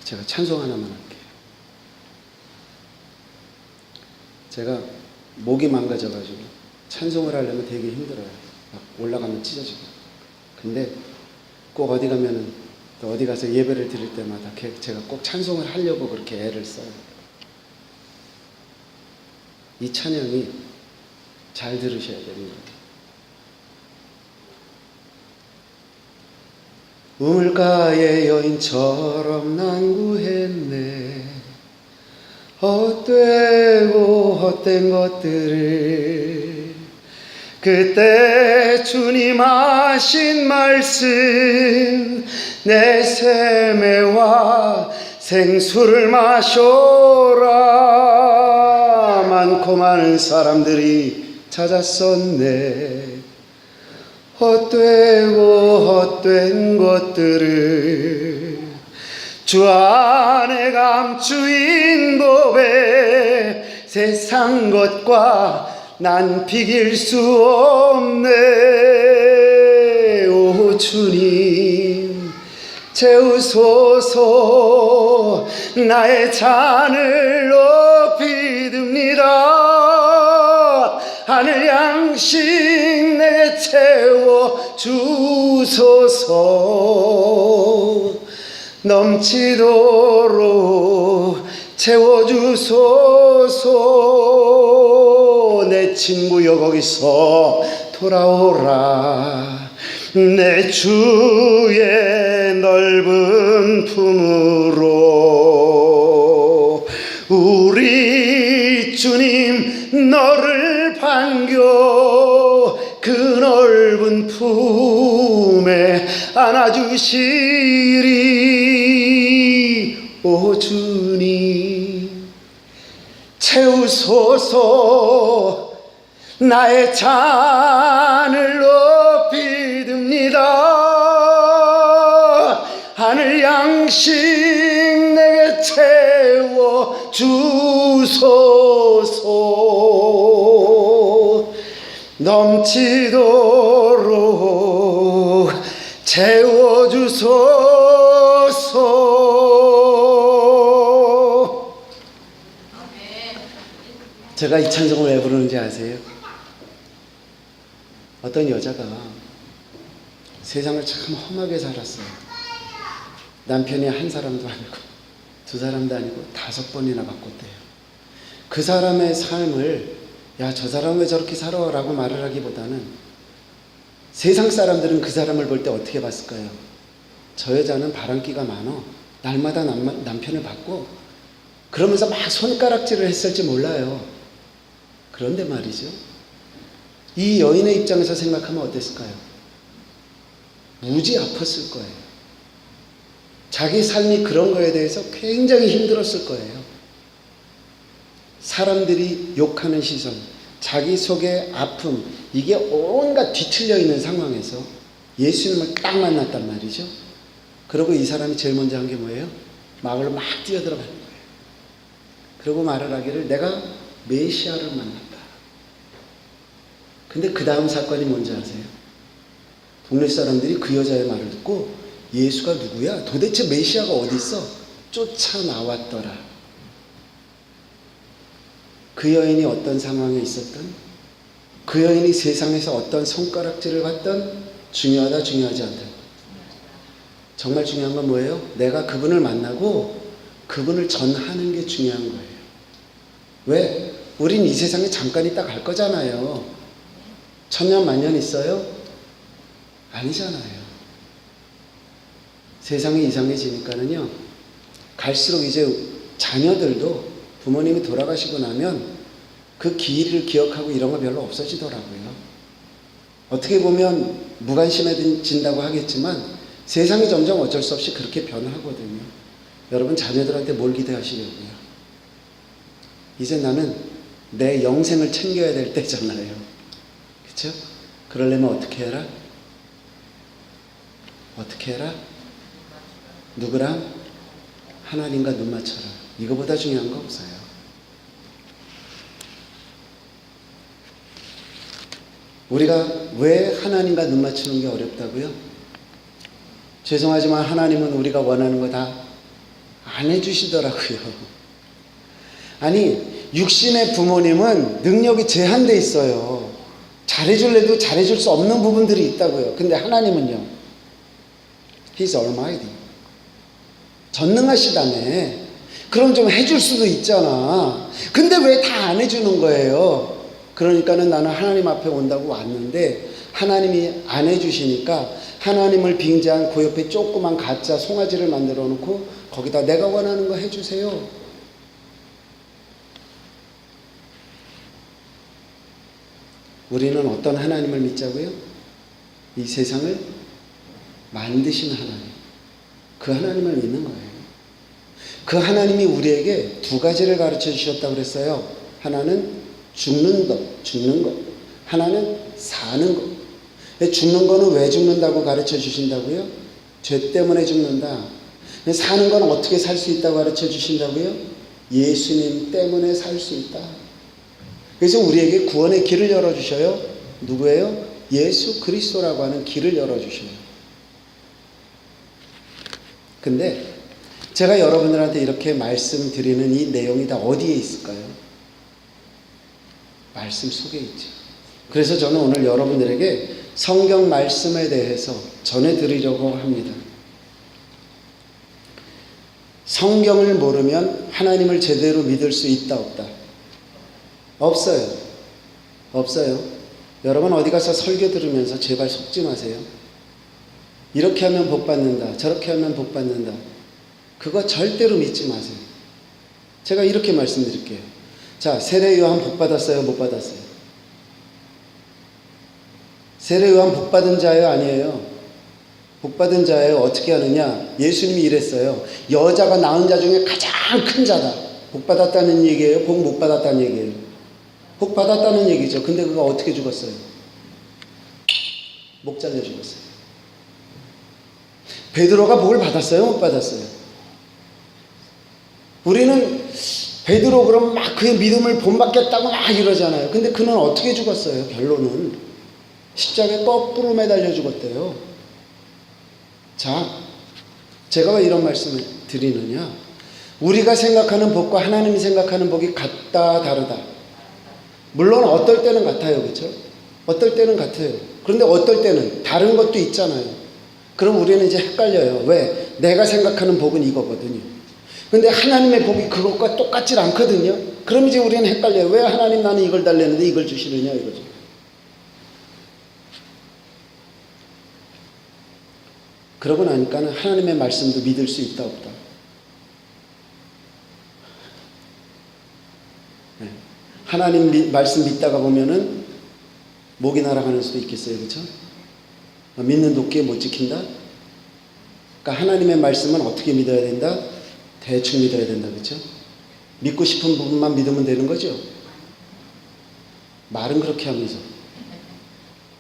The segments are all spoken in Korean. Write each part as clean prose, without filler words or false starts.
제가 찬송 하나만 할게요. 제가 목이 망가져가지고 찬송을 하려면 되게 힘들어요. 막 올라가면 찢어지고. 근데 꼭 어디 가면은 또 어디 가서 예배를 드릴 때마다 제가 꼭 찬송을 하려고 그렇게 애를 써요. 이 찬양이 잘 들으셔야 됩니다. 우물가의 여인처럼 난구했네. 헛되고 헛된 것들을 그때 주님 하신 말씀 내 샘에와 생수를 마셔라. 많고 많은 사람들이 찾았었네. 헛되고 헛된 것들을 주 안에 감추인 고백 세상 것과 난 비길 수 없네. 오 주님 채우소서. 나의 잔을 높이 듭니다. 하늘 양식 내게 채워 주소서. 넘치도록 채워주소서. 내 친구여 거기서 돌아오라. 내 주의 넓은 품으로 우리 주님 너를 반겨 그 넓은 품에 안아주시리. 오 주님 채우소서. 나의 잔을 높이 듭니다. 하늘 양식 내게 채워 주소서. 넘치도록 채워 주소서. 제가 이 찬송을 왜 부르는지 아세요? 어떤 여자가 세상을 참 험하게 살았어요. 남편이 한 사람도 아니고 두 사람도 아니고 5번이나 바꿨대요. 그 사람의 삶을 야, 저 사람 왜 저렇게 살아? 라고 말을 하기보다는 세상 사람들은 그 사람을 볼 때 어떻게 봤을까요? 저 여자는 바람기가 많어. 날마다 남편을 바꿔. 그러면서 막 손가락질을 했을지 몰라요. 그런데 말이죠. 이 여인의 입장에서 생각하면 어땠을까요? 무지 아팠을 거예요. 자기 삶이 그런 거에 대해서 굉장히 힘들었을 거예요. 사람들이 욕하는 시선, 자기 속의 아픔, 이게 온갖 뒤틀려 있는 상황에서 예수님을 딱 만났단 말이죠. 그리고 이 사람이 제일 먼저 한 게 뭐예요? 마을로 막 뛰어들어가는 거예요. 그리고 말을 하기를 내가 메시아를 만났다. 근데 그 다음 사건이 뭔지 아세요? 동네 사람들이 그 여자의 말을 듣고 예수가 누구야? 도대체 메시아가 어디 있어? 쫓아나왔더라. 그 여인이 어떤 상황에 있었던, 그 여인이 세상에서 어떤 손가락질을 받던 중요하지 않다. 정말 중요한 건 뭐예요? 내가 그분을 만나고 그분을 전하는 게 중요한 거예요. 왜? 우린 이 세상에 잠깐 있다 갈 거잖아요. 천년 만년 있어요? 아니잖아요. 세상이 이상해지니까는요, 갈수록 이제 자녀들도 부모님이 돌아가시고 나면 그 길을 기억하고 이런 거 별로 없어지더라고요. 어떻게 보면 무관심해진다고 하겠지만 세상이 점점 어쩔 수 없이 그렇게 변하거든요. 여러분 자녀들한테 뭘 기대하시려고요? 이제 나는 내 영생을 챙겨야 될 때잖아요. 그렇죠? 그러려면 어떻게 해라? 어떻게 해라? 누구랑? 하나님과 눈 맞춰라. 이거보다 중요한 거 없어요. 우리가 왜 하나님과 눈 맞추는 게 어렵다고요? 죄송하지만 하나님은 우리가 원하는 거 다 안 해주시더라고요. 아니, 육신의 부모님은 능력이 제한돼 있어요. 잘해줄래도 잘해줄 수 없는 부분들이 있다고요. 근데 하나님은요, He's Almighty. 전능하시다며. 그럼 좀 해줄 수도 있잖아. 근데 왜 다 안 해주는 거예요? 그러니까는 나는 하나님 앞에 온다고 왔는데 하나님이 안 해주시니까 하나님을 빙자한 그 옆에 조그만 가짜 송아지를 만들어 놓고 거기다 내가 원하는 거 해주세요. 우리는 어떤 하나님을 믿자고요? 이 세상을 만드신 하나님. 그 하나님을 믿는 거예요. 그 하나님이 우리에게 두 가지를 가르쳐 주셨다고 그랬어요. 하나는 죽는 것. 하나는 사는 것. 죽는 거는 왜 죽는다고 가르쳐 주신다고요? 죄 때문에 죽는다. 사는 건 어떻게 살 수 있다고 가르쳐 주신다고요? 예수님 때문에 살 수 있다. 그래서 우리에게 구원의 길을 열어주셔요. 누구예요? 예수 그리스도라고 하는 길을 열어주셔요. 근데 제가 여러분들한테 이렇게 말씀드리는 이 내용이 다 어디에 있을까요? 말씀 속에 있죠. 그래서 저는 오늘 여러분들에게 성경 말씀에 대해서 전해드리려고 합니다. 성경을 모르면 하나님을 제대로 믿을 수 있다 없다? 없어요. 없어요. 여러분 어디 가서 설교 들으면서 제발 속지 마세요. 이렇게 하면 복 받는다. 저렇게 하면 복 받는다. 그거 절대로 믿지 마세요. 제가 이렇게 말씀드릴게요. 자, 세례 요한 복 받았어요? 못 받았어요? 세례 요한 복 받은 자예요? 아니에요? 복 받은 자예요. 어떻게 하느냐? 예수님이 이랬어요. 여자가 낳은 자 중에 가장 큰 자다. 복 받았다는 얘기예요? 복 못 받았다는 얘기예요? 복 받았다는 얘기죠. 근데 그가 어떻게 죽었어요? 목 잘려 죽었어요. 베드로가 복을 받았어요? 못 받았어요? 우리는 베드로 그럼 막 그의 믿음을 본받겠다고 막 이러잖아요. 근데 그는 어떻게 죽었어요? 결론은 십자가에 거꾸로 매달려 죽었대요. 자, 제가 왜 이런 말씀을 드리느냐? 우리가 생각하는 복과 하나님이 생각하는 복이 같다 다르다. 물론 어떨 때는 같아요. 그렇죠? 어떨 때는 같아요. 그런데 어떨 때는 다른 것도 있잖아요. 그럼 우리는 이제 헷갈려요. 왜? 내가 생각하는 복은 이거거든요. 근데 하나님의 복이 그것과 똑같지 않거든요. 그럼 이제 우리는 헷갈려요. 왜 하나님 나는 이걸 달랬는데 이걸 주시느냐 이거죠. 그러고 나니까는 하나님의 말씀도 믿을 수 있다 없다. 네. 하나님 말씀 믿다가 보면은 목이 날아가는 수도 있겠어요. 그렇죠? 믿는 도끼에 못 지킨다. 그러니까 하나님의 말씀은 어떻게 믿어야 된다? 대충 믿어야 된다. 그렇죠? 믿고 싶은 부분만 믿으면 되는 거죠. 말은 그렇게 하면서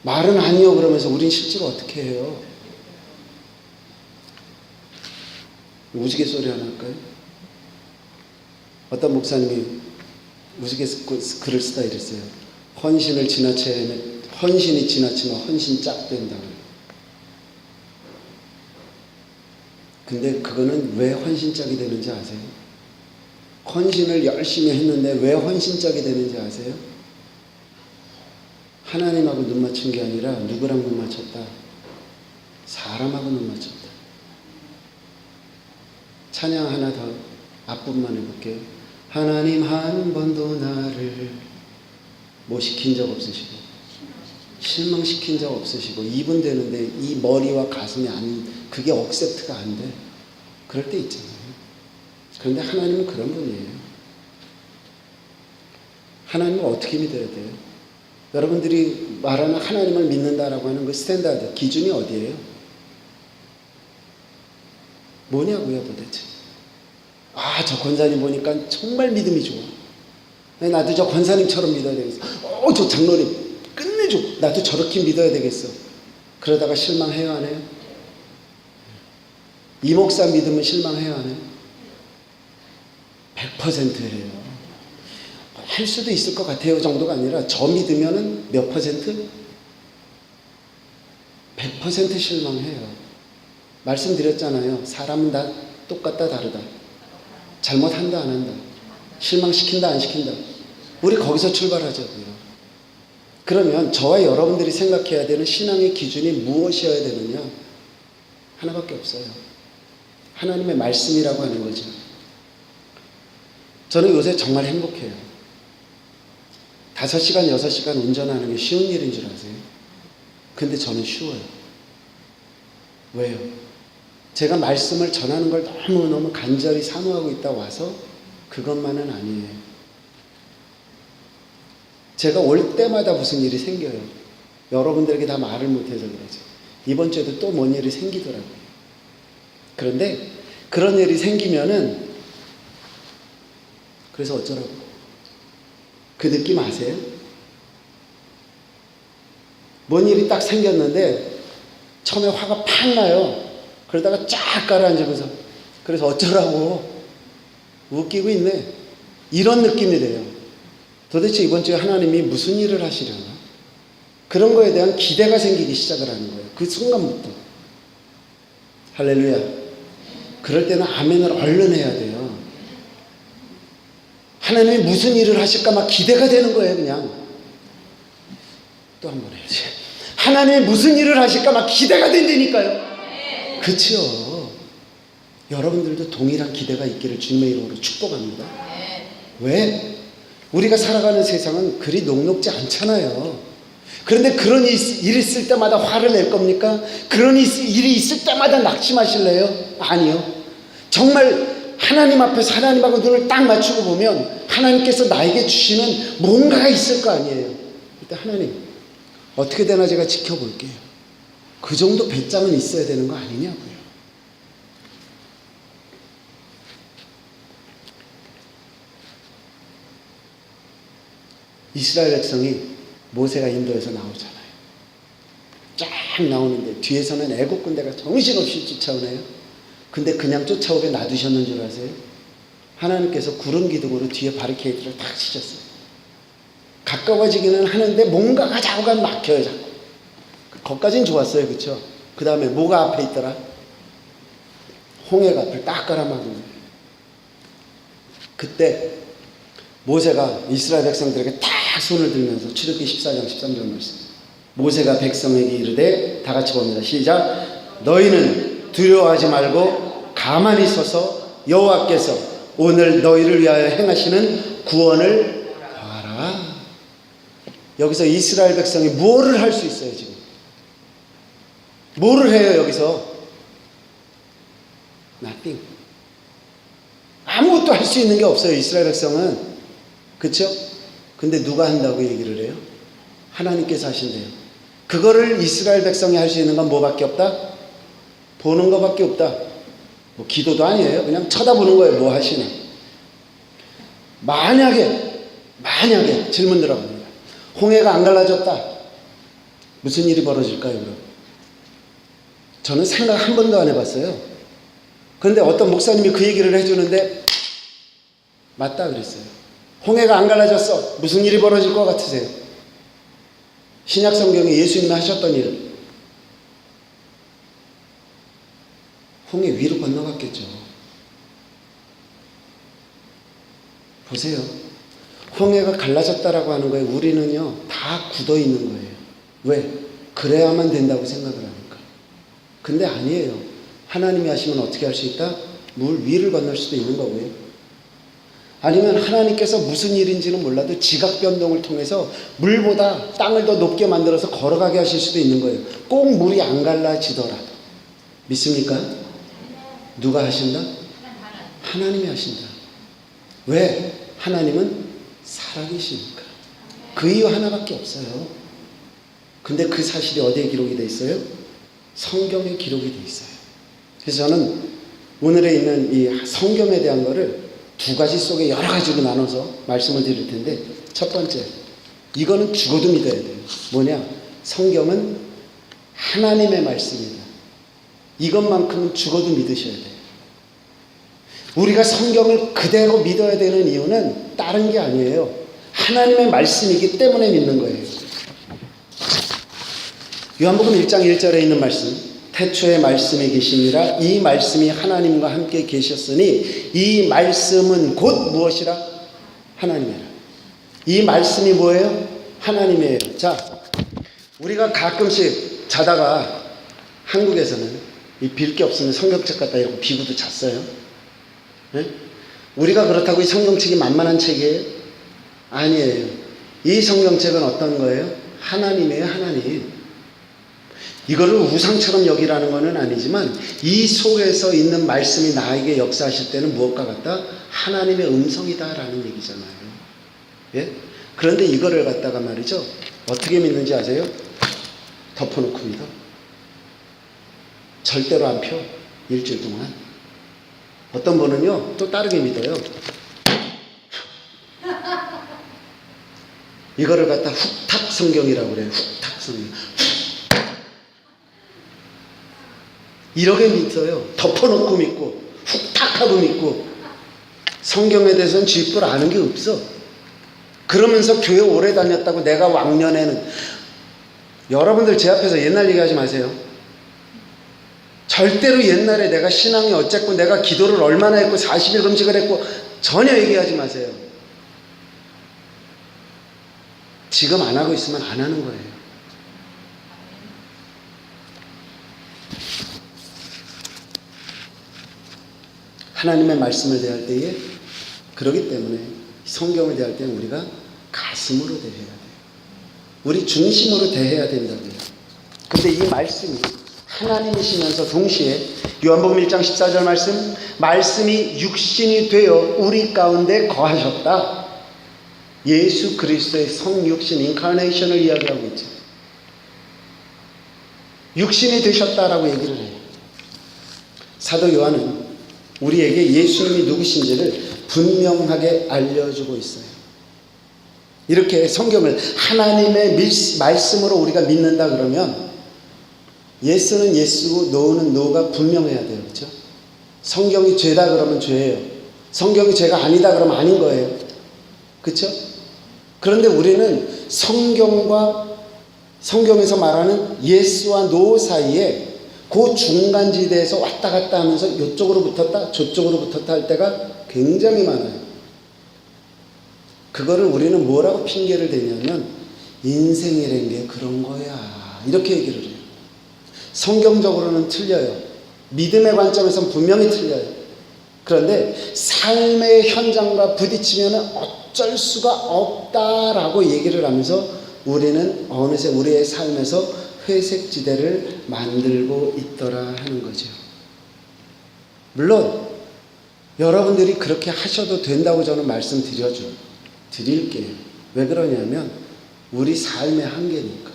말은 아니요 그러면서 우린 실제로 어떻게 해요? 우스갯소리 하나 할까요? 어떤 목사님이 우스갯글을 쓰다 이랬어요. 헌신이 지나치면 헌신 짝 된다. 근데 그거는 왜 헌신짝이 되는지 아세요? 헌신을 열심히 했는데 왜 헌신짝이 되는지 아세요? 하나님하고 눈 맞춘 게 아니라 누구랑 눈 맞췄다? 사람하고 눈 맞췄다. 찬양 하나 더 앞부분만 해볼게요. 하나님 한 번도 나를 뭐 시킨 적 없으시고 실망시킨 적 없으시고 2분 되는데 이 머리와 가슴이 그게 억셉트가 안 돼. 그럴 때 있잖아요. 그런데 하나님은 그런 분이에요. 하나님을 어떻게 믿어야 돼요? 여러분들이 말하는 하나님을 믿는다라고 하는 그 스탠다드, 기준이 어디예요? 뭐냐고요 도대체? 아, 저 권사님 보니까 정말 믿음이 좋아. 나도 저 권사님처럼 믿어야 되겠어. 저 장로님 끝내줘. 나도 저렇게 믿어야 되겠어. 그러다가 실망해요 안 해요? 이 목사 믿으면 실망해요 안 해요? 100%예요. 할 수도 있을 것 같아요 정도가 아니라 저 믿으면 몇 퍼센트? 100% 실망해요. 말씀드렸잖아요. 사람은 다 똑같다 다르다. 잘못한다 안 한다, 실망시킨다 안 시킨다, 우리 거기서 출발하자고요. 그러면 저와 여러분들이 생각해야 되는 신앙의 기준이 무엇이어야 되느냐? 하나밖에 없어요. 하나님의 말씀이라고 하는 거죠. 저는 요새 정말 행복해요. 5시간, 6시간 운전하는 게 쉬운 일인 줄 아세요? 근데 저는 쉬워요. 왜요? 제가 말씀을 전하는 걸 너무너무 간절히 사모하고 있다 와서 그것만은 아니에요. 제가 올 때마다 무슨 일이 생겨요. 여러분들에게 다 말을 못해서 그러죠. 이번 주에도 또 뭔 일이 생기더라고요. 그런데 그런 일이 생기면은 그래서 어쩌라고? 그 느낌 아세요? 뭔 일이 딱 생겼는데 처음에 화가 팍 나요. 그러다가 쫙 가라앉으면서 그래서 어쩌라고? 웃기고 있네. 이런 느낌이 돼요. 도대체 이번 주에 하나님이 무슨 일을 하시려나? 그런 거에 대한 기대가 생기기 시작을 하는 거예요. 그 순간부터. 할렐루야. 그럴 때는 아멘을 얼른 해야 돼요. 하나님이 무슨 일을 하실까 막 기대가 되는 거예요. 그냥 또 한 번 해야지. 하나님이 무슨 일을 하실까 막 기대가 된다니까요. 그렇죠. 여러분들도 동일한 기대가 있기를 주님의 이름으로 축복합니다. 왜? 우리가 살아가는 세상은 그리 녹록지 않잖아요. 그런데 그런 일이 있을 때마다 화를 낼 겁니까? 그런 일이 있을 때마다 낙심하실래요? 아니요. 정말 하나님 앞에서 하나님하고 눈을 딱 맞추고 보면 하나님께서 나에게 주시는 뭔가가 있을 거 아니에요. 그때 하나님 어떻게 되나 제가 지켜볼게요. 그 정도 배짱은 있어야 되는 거 아니냐고요. 이스라엘 백성이 모세가 인도에서 나오잖아요. 쫙 나오는데 뒤에서는 애국 군대가 정신없이 쫓아오네요. 근데 그냥 쫓아오게 놔두셨는 줄 아세요? 하나님께서 구름 기둥으로 뒤에 바리케이드를 탁 치셨어요. 가까워지기는 하는데 뭔가가 자꾸 막혀요. 자꾸. 거기까지는 좋았어요. 그렇죠? 그 다음에 뭐가 앞에 있더라? 홍해가 앞을 딱 깔아막은 거예요. 그때 모세가 이스라엘 백성들에게 딱 손을 들면서 출애굽기 14장 13절 말씀. 모세가 백성에게 이르되, 다 같이 봅니다. 시작. 너희는 두려워하지 말고 가만히 서서 여호와께서 오늘 너희를 위하여 행하시는 구원을 봐라. 여기서 이스라엘 백성이 뭐를 할 수 있어요? 지금 뭐를 해요? 여기서 nothing. 아무것도 할 수 있는 게 없어요. 이스라엘 백성은. 그렇죠? 근데 누가 한다고 얘기를 해요? 하나님께서 하신대요. 그거를 이스라엘 백성이 할 수 있는 건 뭐밖에 없다? 보는 것밖에 없다. 뭐 기도도 아니에요. 그냥 쳐다보는 거예요. 뭐 하시나. 만약에 질문 들어갑니다. 홍해가 안 갈라졌다. 무슨 일이 벌어질까요? 그럼? 저는 생각 한 번도 안 해봤어요. 그런데 어떤 목사님이 그 얘기를 해주는데 맞다 그랬어요. 홍해가 안 갈라졌어. 무슨 일이 벌어질 것 같으세요? 신약 성경에 예수님이 하셨던 일. 홍해 위로 건너갔겠죠. 보세요. 홍해가 갈라졌다라고 하는 거에 우리는요 다 굳어 있는 거예요. 왜? 그래야만 된다고 생각을 하니까. 근데 아니에요. 하나님이 하시면 어떻게 할 수 있다? 물 위를 건널 수도 있는 거고요. 아니면 하나님께서 무슨 일인지는 몰라도 지각 변동을 통해서 물보다 땅을 더 높게 만들어서 걸어가게 하실 수도 있는 거예요. 꼭 물이 안 갈라지더라도. 믿습니까? 누가 하신다? 하나님이 하신다. 왜? 하나님은 살아계시니까. 그 이유 하나밖에 없어요. 근데 그 사실이 어디에 기록이 돼 있어요? 성경에 기록이 돼 있어요. 그래서 저는 오늘에 있는 이 성경에 대한 거를 두 가지 속에 여러 가지로 나눠서 말씀을 드릴 텐데, 첫 번째, 이거는 죽어도 믿어야 돼요. 뭐냐? 성경은 하나님의 말씀이다. 이것만큼은 죽어도 믿으셔야 돼요. 우리가 성경을 그대로 믿어야 되는 이유는 다른 게 아니에요. 하나님의 말씀이기 때문에 믿는 거예요. 요한복음 1장 1절에 있는 말씀, 태초에 말씀이 계시니라. 이 말씀이 하나님과 함께 계셨으니 이 말씀은 곧 무엇이라? 하나님이라. 이 말씀이 뭐예요? 하나님이에요. 자, 우리가 가끔씩 자다가 한국에서는 이 빌 게 없으면 성경책 갖다 이러고 비구도 잤어요. 네? 우리가 그렇다고 이 성경책이 만만한 책이에요? 아니에요. 이 성경책은 어떤 거예요? 하나님이에요. 하나님. 이거를 우상처럼 여기라는 것은 아니지만 이 속에서 있는 말씀이 나에게 역사하실 때는 무엇과 같다? 하나님의 음성이다라는 얘기잖아요. 예? 그런데 이거를 갖다가 말이죠, 어떻게 믿는지 아세요? 덮어놓고 믿어. 절대로 안 펴. 일주일 동안. 어떤 분은요 또 다르게 믿어요. 이거를 갖다 훅탁 성경이라고 그래요. 훅탁 성경. 이렇게 믿어요. 덮어놓고 믿고 훅탁하고 믿고. 성경에 대해서는 쥐뿔 아는 게 없어. 그러면서 교회 오래 다녔다고 내가 왕년에는, 여러분들 제 앞에서 옛날 얘기하지 마세요. 절대로 옛날에 내가 신앙이 어쨌고 내가 기도를 얼마나 했고 40일 금식을 했고 전혀 얘기하지 마세요. 지금 안 하고 있으면 안 하는 거예요. 하나님의 말씀을 대할 때에, 그러기 때문에 성경을 대할 때는 우리가 가슴으로 대해야 돼요. 우리 중심으로 대해야 된다고요. 근데 이 말씀이 하나님이시면서 동시에 요한복음 1장 14절 말씀, 말씀이 육신이 되어 우리 가운데 거하셨다. 예수 그리스도의 성육신 인카네이션을 이야기하고 있죠. 육신이 되셨다라고 얘기를 해요. 사도 요한은 우리에게 예수님이 누구신지를 분명하게 알려주고 있어요. 이렇게 성경을 하나님의 말씀으로 우리가 믿는다 그러면 예스는 예스고 노는 노가 분명해야 돼요. 그렇죠? 성경이 죄다 그러면 죄예요. 성경이 죄가 아니다 그러면 아닌 거예요. 그렇죠? 그런데 우리는 성경에서 말하는 예스와 노 사이에 그 중간지대에서 왔다 갔다 하면서 이쪽으로 붙었다 저쪽으로 붙었다 할 때가 굉장히 많아요. 그거를 우리는 뭐라고 핑계를 대냐면 인생이란 게 그런 거야 이렇게 얘기를 해요. 성경적으로는 틀려요. 믿음의 관점에서는 분명히 틀려요. 그런데 삶의 현장과 부딪히면 어쩔 수가 없다라고 얘기를 하면서 우리는 어느새 우리의 삶에서 회색지대를 만들고 있더라 하는 거죠. 물론 여러분들이 그렇게 하셔도 된다고 저는 드릴게요. 왜 그러냐면 우리 삶의 한계니까.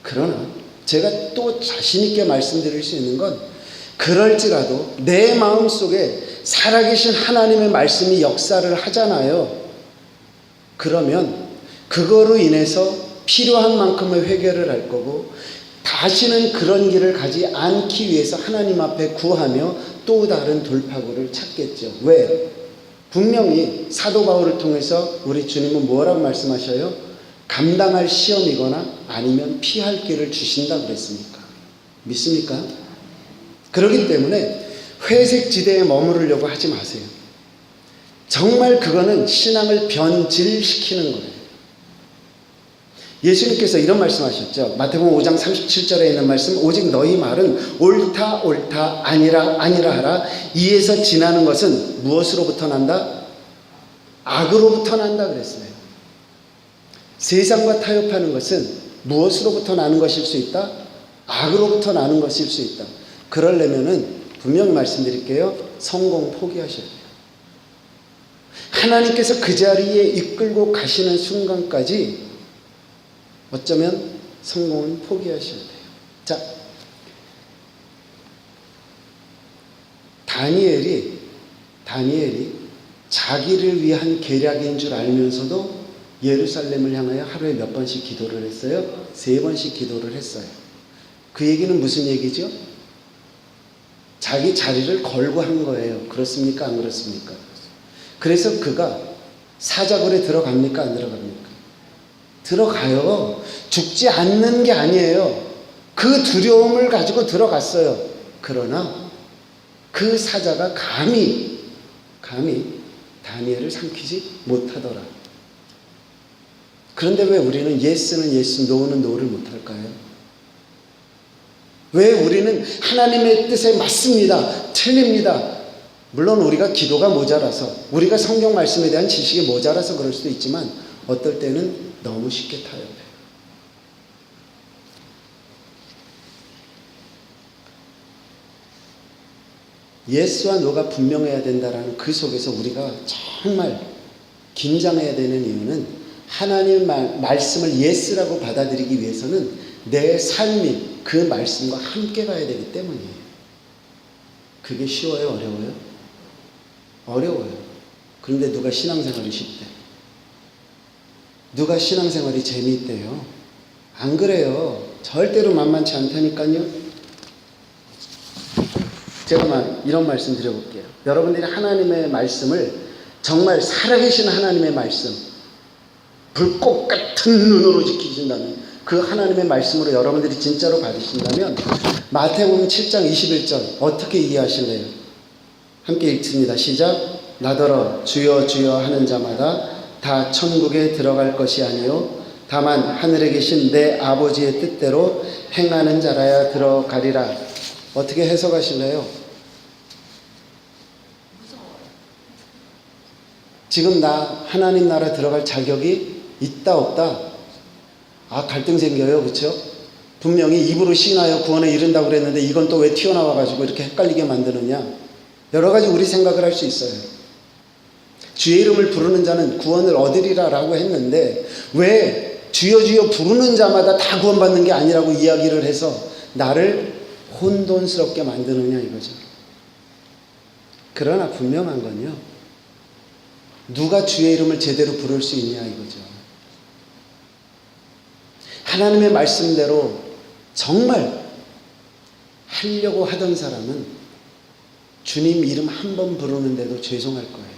그러나 제가 또 자신 있게 말씀드릴 수 있는 건, 그럴지라도 내 마음속에 살아계신 하나님의 말씀이 역사를 하잖아요. 그러면 그거로 인해서 필요한 만큼의 회개를 할 거고, 다시는 그런 길을 가지 않기 위해서 하나님 앞에 구하며 또 다른 돌파구를 찾겠죠. 왜? 분명히 사도 바울을 통해서 우리 주님은 뭐라고 말씀하셔요? 감당할 시험이거나 아니면 피할 길을 주신다 그랬습니까? 믿습니까? 그렇기 때문에 회색 지대에 머무르려고 하지 마세요. 정말 그거는 신앙을 변질시키는 거예요. 예수님께서 이런 말씀하셨죠. 마태복음 5장 37절에 있는 말씀, 오직 너희 말은 옳다 옳다 아니라 아니라 하라. 이에서 지나는 것은 무엇으로부터 난다? 악으로부터 난다 그랬어요. 세상과 타협하는 것은 무엇으로부터 나는 것일 수 있다? 악으로부터 나는 것일 수 있다. 그러려면은 분명히 말씀드릴게요. 성공 포기하셔야 돼요. 하나님께서 그 자리에 이끌고 가시는 순간까지 어쩌면 성공은 포기하셔야 돼요. 자, 다니엘이 자기를 위한 계략인 줄 알면서도 예루살렘을 향하여 하루에 몇 번씩 기도를 했어요? 3번씩 기도를 했어요. 그 얘기는 무슨 얘기죠? 자기 자리를 걸고 한 거예요. 그렇습니까? 안 그렇습니까? 그래서 그가 사자굴에 들어갑니까? 안 들어갑니까? 들어가요. 죽지 않는 게 아니에요. 그 두려움을 가지고 들어갔어요. 그러나 그 사자가 감히 다니엘을 삼키지 못하더라. 그런데 왜 우리는 예스는 예스, 노는 노를 못할까요? 왜 우리는 하나님의 뜻에 맞습니다, 틀립니다. 물론 우리가 기도가 모자라서, 우리가 성경 말씀에 대한 지식이 모자라서 그럴 수도 있지만 어떨 때는 너무 쉽게 타협해요. 예스와 노가 분명해야 된다라는 그 속에서 우리가 정말 긴장해야 되는 이유는 하나님 말씀을 예스라고 받아들이기 위해서는 내 삶이 그 말씀과 함께 가야 되기 때문이에요. 그게 쉬워요? 어려워요? 어려워요. 그런데 누가 신앙생활이 쉽대? 누가 신앙생활이 재미있대요? 안 그래요. 절대로 만만치 않다니까요. 제가 이런 말씀 드려볼게요. 여러분들이 하나님의 말씀을 정말 살아계신 하나님의 말씀, 불꽃 같은 눈으로 지키신다면, 그 하나님의 말씀으로 여러분들이 진짜로 받으신다면 마태복음 7장 21절 어떻게 이해하실래요? 함께 읽습니다. 시작. 나더러 주여 주여 하는 자마다 다 천국에 들어갈 것이 아니요 다만 하늘에 계신 내 아버지의 뜻대로 행하는 자라야 들어가리라. 어떻게 해석하실래요? 지금 나 하나님 나라 들어갈 자격이 있다 없다? 갈등 생겨요. 그렇죠? 분명히 입으로 시인하여 구원에 이른다고 그랬는데 이건 또 왜 튀어나와가지고 이렇게 헷갈리게 만드느냐? 여러 가지 우리 생각을 할 수 있어요. 주의 이름을 부르는 자는 구원을 얻으리라 라고 했는데 왜 주여 주여 부르는 자마다 다 구원받는 게 아니라고 이야기를 해서 나를 혼돈스럽게 만드느냐 이거죠. 그러나 분명한 건요, 누가 주의 이름을 제대로 부를 수 있냐 이거죠. 하나님의 말씀대로 정말 하려고 하던 사람은 주님 이름 한 번 부르는데도 죄송할 거예요.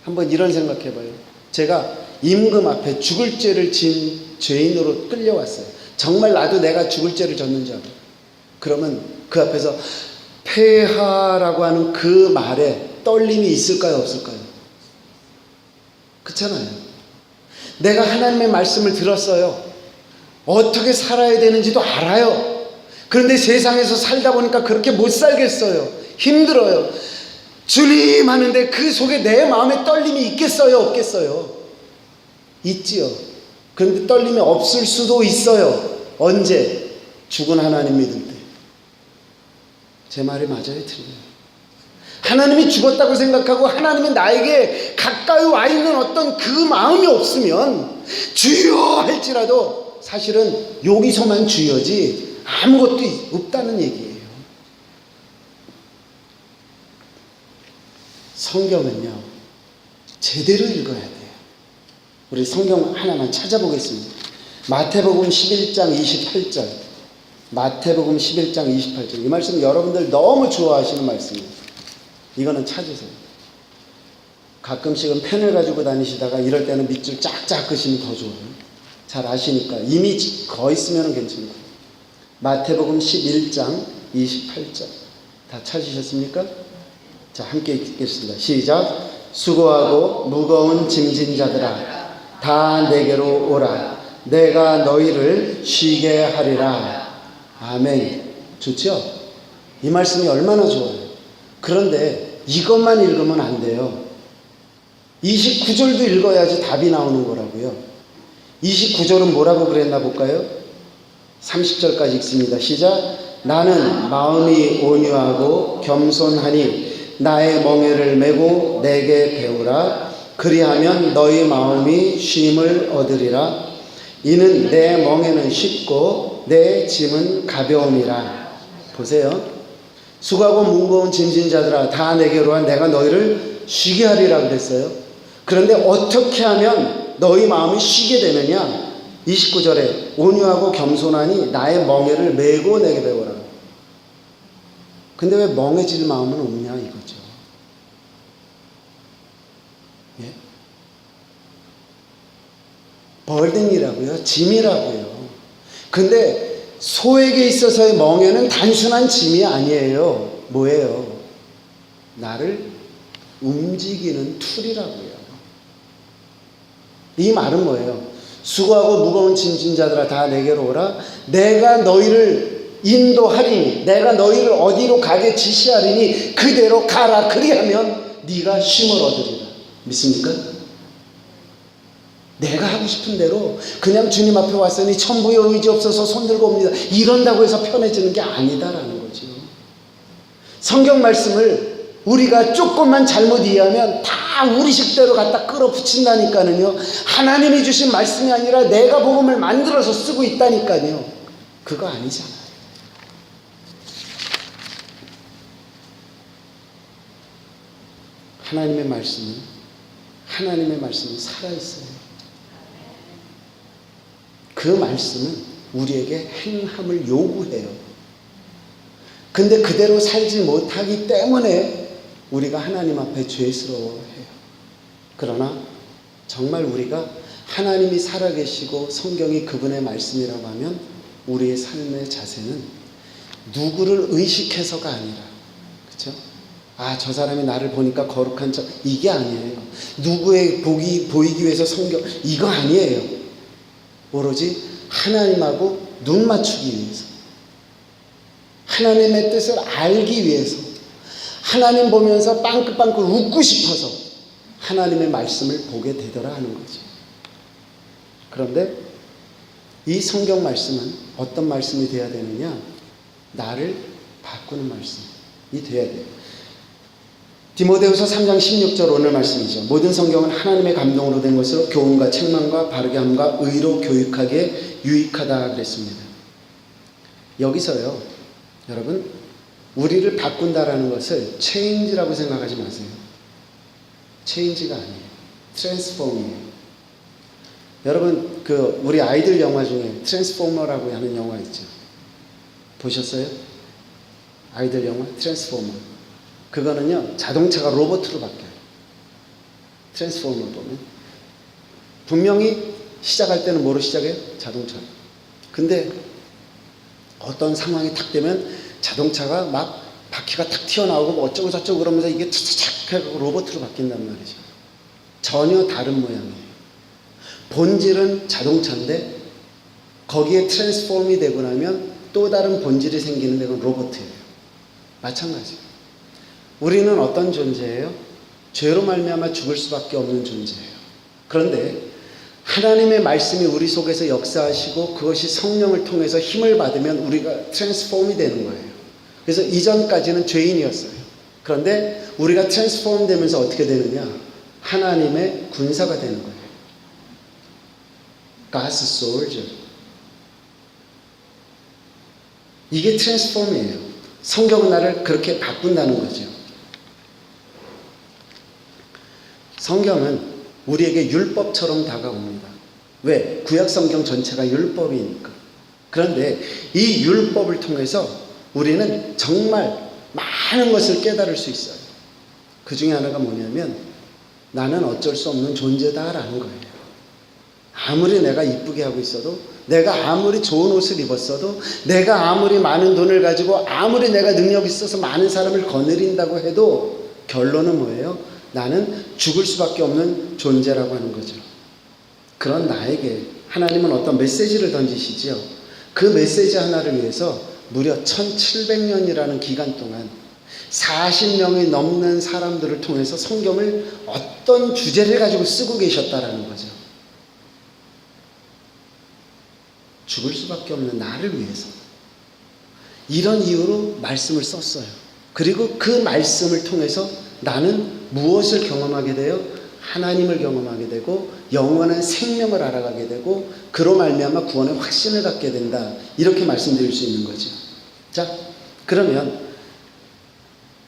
한번 이런 생각해봐요. 제가 임금 앞에 죽을 죄를 지은 죄인으로 끌려왔어요. 정말 나도 내가 죽을 죄를 졌는 줄 알아요. 그러면 그 앞에서 폐하라고 하는 그 말에 떨림이 있을까요 없을까요? 그렇잖아요. 내가 하나님의 말씀을 들었어요. 어떻게 살아야 되는지도 알아요. 그런데 세상에서 살다 보니까 그렇게 못 살겠어요. 힘들어요. 주님 하는데 그 속에 내 마음에 떨림이 있겠어요 없겠어요? 있지요. 그런데 떨림이 없을 수도 있어요. 언제? 죽은 하나님 믿을 때. 제 말이 맞아요 틀려요? 하나님이 죽었다고 생각하고 하나님이 나에게 가까이 와 있는 어떤 그 마음이 없으면 주여 할지라도 사실은 여기서만 주여지 아무것도 없다는 얘기예요. 성경은요 제대로 읽어야 돼요. 우리 성경 하나만 찾아보겠습니다. 마태복음 11장 28절. 마태복음 11장 28절. 이 말씀 여러분들 너무 좋아하시는 말씀이에요. 이거는 찾으세요. 가끔씩은 펜을 가지고 다니시다가 이럴 때는 밑줄 쫙쫙 그시면 더 좋아요. 잘 아시니까. 이미 거의 쓰면 괜찮아요. 마태복음 11장 28절. 다 찾으셨습니까? 자, 함께 읽겠습니다. 시작. 수고하고 무거운 짐진 자들아 다 내게로 오라. 내가 너희를 쉬게 하리라. 아멘. 좋죠? 이 말씀이 얼마나 좋아요. 그런데 이것만 읽으면 안 돼요. 29절도 읽어야지 답이 나오는 거라고요. 29절은 뭐라고 그랬나 볼까요? 30절까지 읽습니다. 시작. 나는 마음이 온유하고 겸손하니 나의 멍에를 메고 내게 배우라. 그리하면 너희 마음이 쉼을 얻으리라. 이는 내 멍에는 쉽고 내 짐은 가벼움이라. 보세요. 수고하고 무거운 짐진 자들아 다 내게로 와. 내가 너희를 쉬게 하리라 그랬어요. 그런데 어떻게 하면 너희 마음이 쉬게 되느냐? 29절에 온유하고 겸손하니 나의 멍에를 메고 내게 배워라. 근데 왜 멍해질 마음은 없냐 이거죠. 예? 벌든이라고요. 짐이라고요. 근데 소에게 있어서의 멍에는 단순한 짐이 아니에요. 뭐예요? 나를 움직이는 툴이라고요. 이 말은 뭐예요? 수고하고 무거운 짐진 자들아 다 내게로 오라. 내가 너희를 인도하리니, 내가 너희를 어디로 가게 지시하리니 그대로 가라. 그리하면 네가 쉼을 얻으리라. 믿습니까? 내가 하고 싶은 대로 그냥 주님 앞에 왔으니 천부의 의지 없어서 손들고 옵니다, 이런다고 해서 편해지는 게 아니다라는 거죠. 성경 말씀을 우리가 조금만 잘못 이해하면 다 우리 식대로 갖다 끌어붙인다니까요. 하나님이 주신 말씀이 아니라 내가 복음을 만들어서 쓰고 있다니까요. 그거 아니잖아요. 하나님의 말씀은 살아있어요. 그 말씀은 우리에게 행함을 요구해요. 근데 그대로 살지 못하기 때문에 우리가 하나님 앞에 죄스러워해요. 그러나 정말 우리가 하나님이 살아계시고 성경이 그분의 말씀이라고 하면 우리의 삶의 자세는 누구를 의식해서가 아니라, 그렇죠? 아, 저 사람이 나를 보니까 거룩한 척, 이게 아니에요. 누구의 복이 보이기 위해서 성경, 이거 아니에요. 오로지 하나님하고 눈 맞추기 위해서, 하나님의 뜻을 알기 위해서, 하나님 보면서 빵긋빵긋 웃고 싶어서 하나님의 말씀을 보게 되더라 하는 거죠. 그런데 이 성경 말씀은 어떤 말씀이 되어야 되느냐? 나를 바꾸는 말씀이 되어야 돼요. 디모데후서 3장 16절 오늘 말씀이죠. 모든 성경은 하나님의 감동으로 된 것으로 교훈과 책망과 바르게 함과 의로 교육하기에 유익하다 그랬습니다. 여기서요, 여러분, 우리를 바꾼다라는 것을 체인지라고 생각하지 마세요. 체인지가 아니에요. 트랜스폼이에요. 여러분, 우리 아이들 영화 중에 트랜스포머라고 하는 영화 있죠. 보셨어요? 아이들 영화 트랜스포머. 그거는요, 자동차가 로봇으로 바뀌어요. 트랜스포머 보면 분명히 시작할 때는 뭐로 시작해요? 자동차로. 근데 어떤 상황이 탁 되면 자동차가 막 바퀴가 탁 튀어나오고 뭐 어쩌고 저쩌고 그러면서 이게 차차착 해서 로봇으로 바뀐단 말이죠. 전혀 다른 모양이에요. 본질은 자동차인데 거기에 트랜스폼이 되고 나면 또 다른 본질이 생기는데 그건 로봇이에요. 마찬가지예요. 우리는 어떤 존재예요? 죄로 말미암아 죽을 수밖에 없는 존재예요. 그런데 하나님의 말씀이 우리 속에서 역사하시고 그것이 성령을 통해서 힘을 받으면 우리가 트랜스폼이 되는 거예요. 그래서 이전까지는 죄인이었어요. 그런데 우리가 트랜스폼 되면서 어떻게 되느냐? 하나님의 군사가 되는 거예요. God's soldier. 이게 트랜스폼이에요. 성경은 나를 그렇게 바꾼다는 거죠. 성경은 우리에게 율법처럼 다가옵니다. 왜? 구약 성경 전체가 율법이니까. 그런데 이 율법을 통해서 우리는 정말 많은 것을 깨달을 수 있어요. 그 중에 하나가 뭐냐면 나는 어쩔 수 없는 존재다라는 거예요. 아무리 내가 이쁘게 하고 있어도, 내가 아무리 좋은 옷을 입었어도, 내가 아무리 많은 돈을 가지고 아무리 내가 능력이 있어서 많은 사람을 거느린다고 해도 결론은 뭐예요? 나는 죽을 수밖에 없는 존재라고 하는 거죠. 그런 나에게 하나님은 어떤 메시지를 던지시지요. 그 메시지 하나를 위해서 무려 1700년이라는 기간 동안 40명이 넘는 사람들을 통해서 성경을 어떤 주제를 가지고 쓰고 계셨다라는 거죠. 죽을 수밖에 없는 나를 위해서 이런 이유로 말씀을 썼어요. 그리고 그 말씀을 통해서 나는 무엇을 경험하게 돼요? 하나님을 경험하게 되고 영원한 생명을 알아가게 되고 그로 말미암아 구원의 확신을 갖게 된다. 이렇게 말씀드릴 수 있는 거죠. 자, 그러면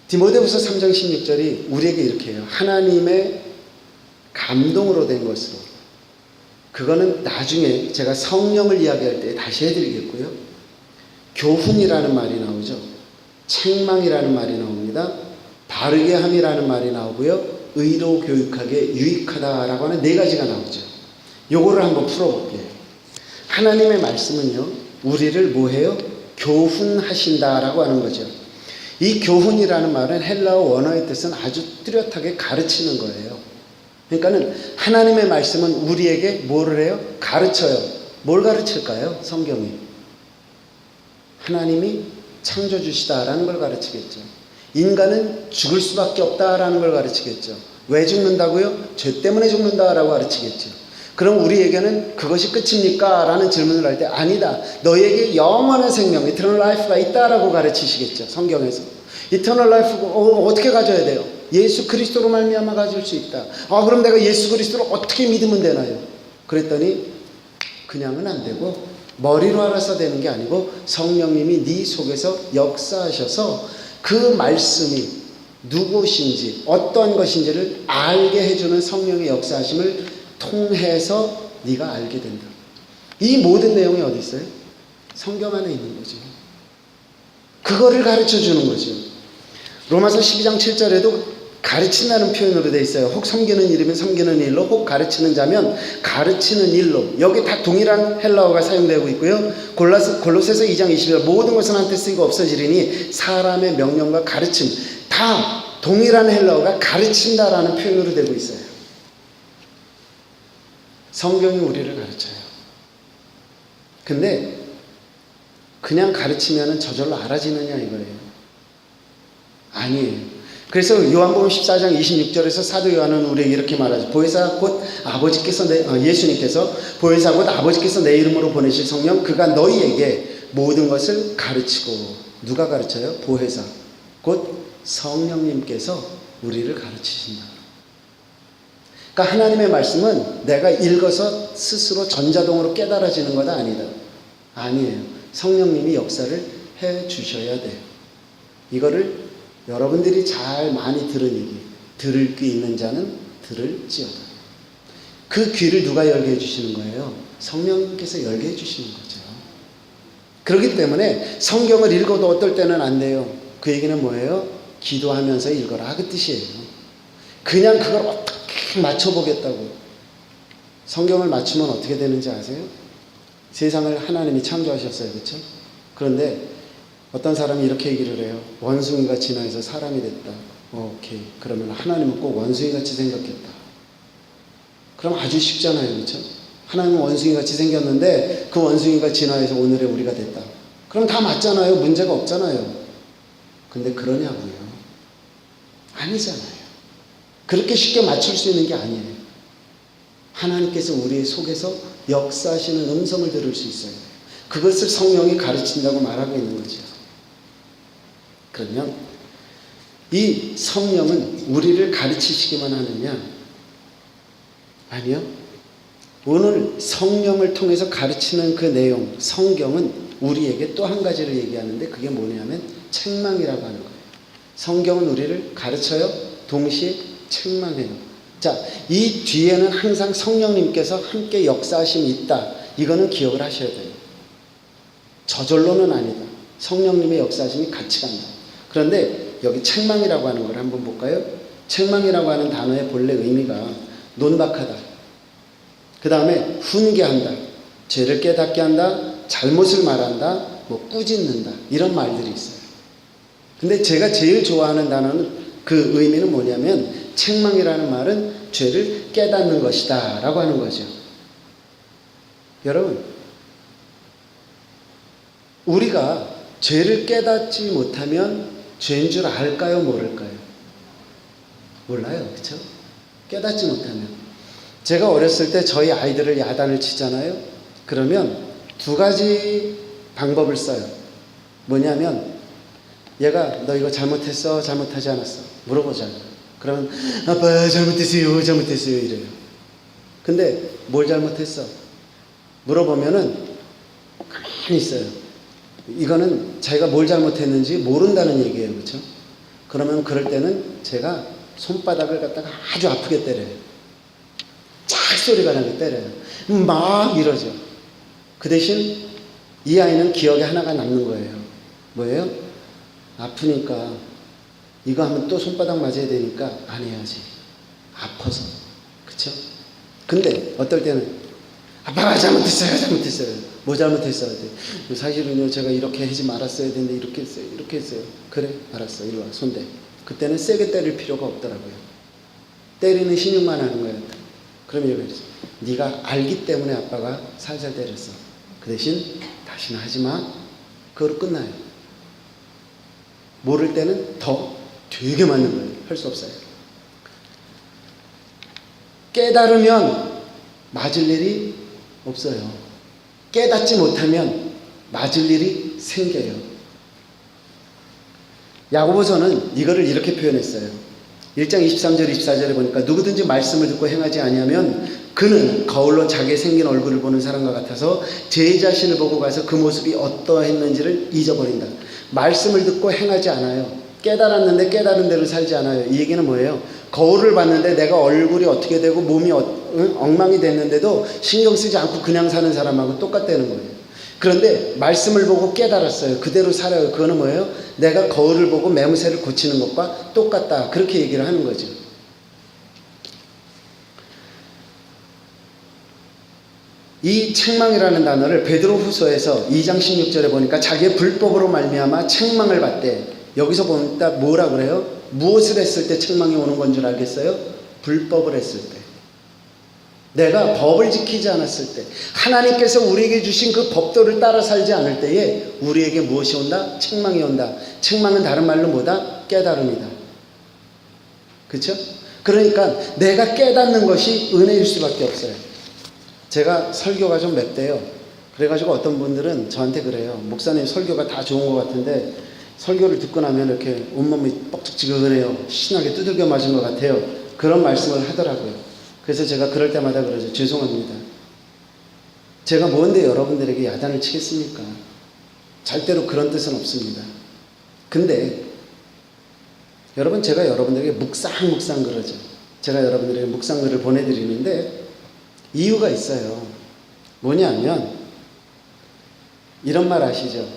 디모데후서 3장 16절이 우리에게 이렇게 해요. 하나님의 감동으로 된 것으로. 그거는 나중에 제가 성령을 이야기할 때 다시 해드리겠고요. 교훈이라는 말이 나오죠. 책망이라는 말이 나옵니다. 바르게 함이라는 말이 나오고요. 의로 교육하게 유익하다라고 하는 네 가지가 나오죠. 요거를 한번 풀어볼게요. 하나님의 말씀은요, 우리를 뭐해요? 교훈하신다라고 하는 거죠. 이 교훈이라는 말은 헬라어 원어의 뜻은 아주 뚜렷하게 가르치는 거예요. 그러니까는 하나님의 말씀은 우리에게 뭐를 해요? 가르쳐요. 뭘 가르칠까요? 성경이. 하나님이 창조주시다라는 걸 가르치겠죠. 인간은 죽을 수밖에 없다라는 걸 가르치겠죠. 왜 죽는다고요? 죄 때문에 죽는다라고 가르치겠죠. 그럼 우리에게는 그것이 끝입니까? 라는 질문을 할 때 아니다. 너에게 영원한 생명, 이터널 라이프가 있다라고 가르치시겠죠. 성경에서. 이터널 라이프 어떻게 가져야 돼요? 예수 그리스도로 말미암아 가질 수 있다. 그럼 내가 예수 그리스도를 어떻게 믿으면 되나요? 그랬더니 그냥은 안 되고 머리로 알아서 되는 게 아니고 성령님이 네 속에서 역사하셔서 그 말씀이 누구신지 어떤 것인지를 알게 해주는 성령의 역사하심을 통해서 네가 알게 된다. 이 모든 내용이 어디 있어요? 성경 안에 있는 거죠. 그거를 가르쳐 주는 거죠. 로마서 12장 7절에도 가르친다는 표현으로 되어 있어요. 혹 섬기는 일이면 섬기는 일로, 혹 가르치는 자면 가르치는 일로. 여기 다 동일한 헬라어가 사용되고 있고요. 골로새서 2장 20절 모든 것은 한때 쓰이고 없어지리니 사람의 명령과 가르침 다 동일한 헬라어가 가르친다라는 표현으로 되고 있어요. 성경이 우리를 가르쳐요. 근데 그냥 가르치면 저절로 알아지느냐 이거예요. 아니에요. 그래서 요한복음 14장 26절에서 사도 요한은 우리에게 이렇게 말하죠. 보혜사 곧 아버지께서 예수님께서 보혜사 곧 아버지께서 내 이름으로 보내실 성령 그가 너희에게 모든 것을 가르치고. 누가 가르쳐요? 보혜사 곧 성령님께서 우리를 가르치신다. 그러니까 하나님의 말씀은 내가 읽어서 스스로 전자동으로 깨달아지는 것 아니다. 아니에요. 성령님이 역사를 해 주셔야 돼요. 이거를 여러분들이 잘 많이 들은 얘기. 들을 귀 있는 자는 들을지어다. 그 귀를 누가 열게 해주시는 거예요? 성령님께서 열게 해주시는 거죠. 그렇기 때문에 성경을 읽어도 어떨 때는 안 돼요. 그 얘기는 뭐예요? 기도하면서 읽어라 그 뜻이에요. 그냥 그걸 어떻게 맞춰보겠다고. 성경을 맞추면 어떻게 되는지 아세요? 세상을 하나님이 창조하셨어요. 그렇죠? 그런데 어떤 사람이 이렇게 얘기를 해요. 원숭이가 진화해서 사람이 됐다. 오케이. 그러면 하나님은 꼭 원숭이같이 생겼겠다. 그럼 아주 쉽잖아요. 그렇죠? 하나님은 원숭이같이 생겼는데 그 원숭이가 진화해서 오늘의 우리가 됐다. 그럼 다 맞잖아요. 문제가 없잖아요. 근데 그러냐고요. 아니잖아요. 그렇게 쉽게 맞출 수 있는 게 아니에요. 하나님께서 우리의 속에서 역사하시는 음성을 들을 수 있어요. 그것을 성령이 가르친다고 말하고 있는 거죠. 그러면 이 성령은 우리를 가르치시기만 하느냐? 아니요. 오늘 성령을 통해서 가르치는 그 내용, 성경은 우리에게 또 한 가지를 얘기하는데 그게 뭐냐면 책망이라고 하는 거예요. 성경은 우리를 가르쳐요. 동시에 책망해요. 자, 이 뒤에는 항상 성령님께서 함께 역사하심이 있다. 이거는 기억을 하셔야 돼요. 저절로는 아니다. 성령님의 역사하심이 같이 간다. 그런데 여기 책망이라고 하는 걸 한번 볼까요? 책망이라고 하는 단어의 본래 의미가 논박하다. 그 다음에 훈계한다. 죄를 깨닫게 한다. 잘못을 말한다. 꾸짖는다. 이런 말들이 있어요. 근데 제가 제일 좋아하는 단어는 그 의미는 뭐냐면 책망이라는 말은 죄를 깨닫는 것이다 라고 하는 거죠. 여러분, 우리가 죄를 깨닫지 못하면 죄인 줄 알까요? 모를까요? 몰라요. 그렇죠? 깨닫지 못하면. 제가 어렸을 때 저희 아이들을 야단을 치잖아요. 그러면 두 가지 방법을 써요. 뭐냐면 얘가 너 이거 잘못했어? 잘못하지 않았어? 물어보잖아요. 그러면 아빠 잘못했어요. 잘못했어요. 이래요. 근데 뭘 잘못했어? 물어보면은 가만히 있어요. 이거는 자기가 뭘 잘못했는지 모른다는 얘기예요. 그렇죠? 그러면 그럴 때는 제가 손바닥을 갖다가 아주 아프게 때려요. 짝 소리가 나게 때려요. 막 이러죠. 그 대신 이 아이는 기억에 하나가 남는 거예요. 뭐예요? 아프니까 이거 하면 또 손바닥 맞아야 되니까 안 해야지. 아파서. 그렇죠? 근데 어떨 때는 아빠가 잘못했어요. 잘못했어요. 뭐 잘못했어야 돼? 사실은요, 제가 이렇게 하지 말았어야 되는데 이렇게 했어요. 이렇게 했어요. 그래, 알았어. 이리 와, 손대. 그때는 세게 때릴 필요가 없더라고요. 때리는 신용만 하는 거예요. 그럼 이렇게 네가 알기 때문에 아빠가 살살 때렸어. 그 대신 다시는 하지 마. 그거로 끝나요. 모를 때는 더 되게 맞는 거예요. 할 수 없어요. 깨달으면 맞을 일이 없어요. 깨닫지 못하면 맞을 일이 생겨요. 야고보서는 이거를 이렇게 표현했어요. 1장 23절 24절에 보니까 누구든지 말씀을 듣고 행하지 아니하면 그는 거울로 자기의 생긴 얼굴을 보는 사람과 같아서 제 자신을 보고 가서 그 모습이 어떠했는지를 잊어버린다. 말씀을 듣고 행하지 않아요. 깨달았는데 깨달은 대로 살지 않아요. 이 얘기는 뭐예요? 거울을 봤는데 내가 얼굴이 어떻게 되고 몸이 엉망이 됐는데도 신경 쓰지 않고 그냥 사는 사람하고 똑같다는 거예요. 그런데 말씀을 보고 깨달았어요. 그대로 살아요. 그거는 뭐예요? 내가 거울을 보고 매무새를 고치는 것과 똑같다. 그렇게 얘기를 하는 거죠. 이 책망이라는 단어를 베드로후서에서 2장 16절에 보니까 자기의 불법으로 말미암아 책망을 받대. 여기서 보니까 뭐라 그래요? 무엇을 했을 때 책망이 오는 건 줄 알겠어요? 불법을 했을 때. 내가 법을 지키지 않았을 때, 하나님께서 우리에게 주신 그 법도를 따라 살지 않을 때에 우리에게 무엇이 온다? 책망이 온다. 책망은 다른 말로 뭐다? 깨달음이다. 그렇죠? 그러니까 내가 깨닫는 것이 은혜일 수밖에 없어요. 제가 설교가 좀 맵대요. 그래가지고 어떤 분들은 저한테 그래요. 목사님 설교가 다 좋은 것 같은데 설교를 듣고 나면 이렇게 온몸이 뻑적지근해요. 신나게 두들겨 맞은 것 같아요. 그런 말씀을 하더라고요. 그래서 제가 그럴 때마다 그러죠. 죄송합니다. 제가 뭔데 여러분들에게 야단을 치겠습니까? 절대로 그런 뜻은 없습니다. 근데 여러분, 제가 여러분들에게 묵상묵상 그러죠. 제가 여러분들에게 묵상글을 보내드리는데 이유가 있어요. 뭐냐면 이런 말 아시죠?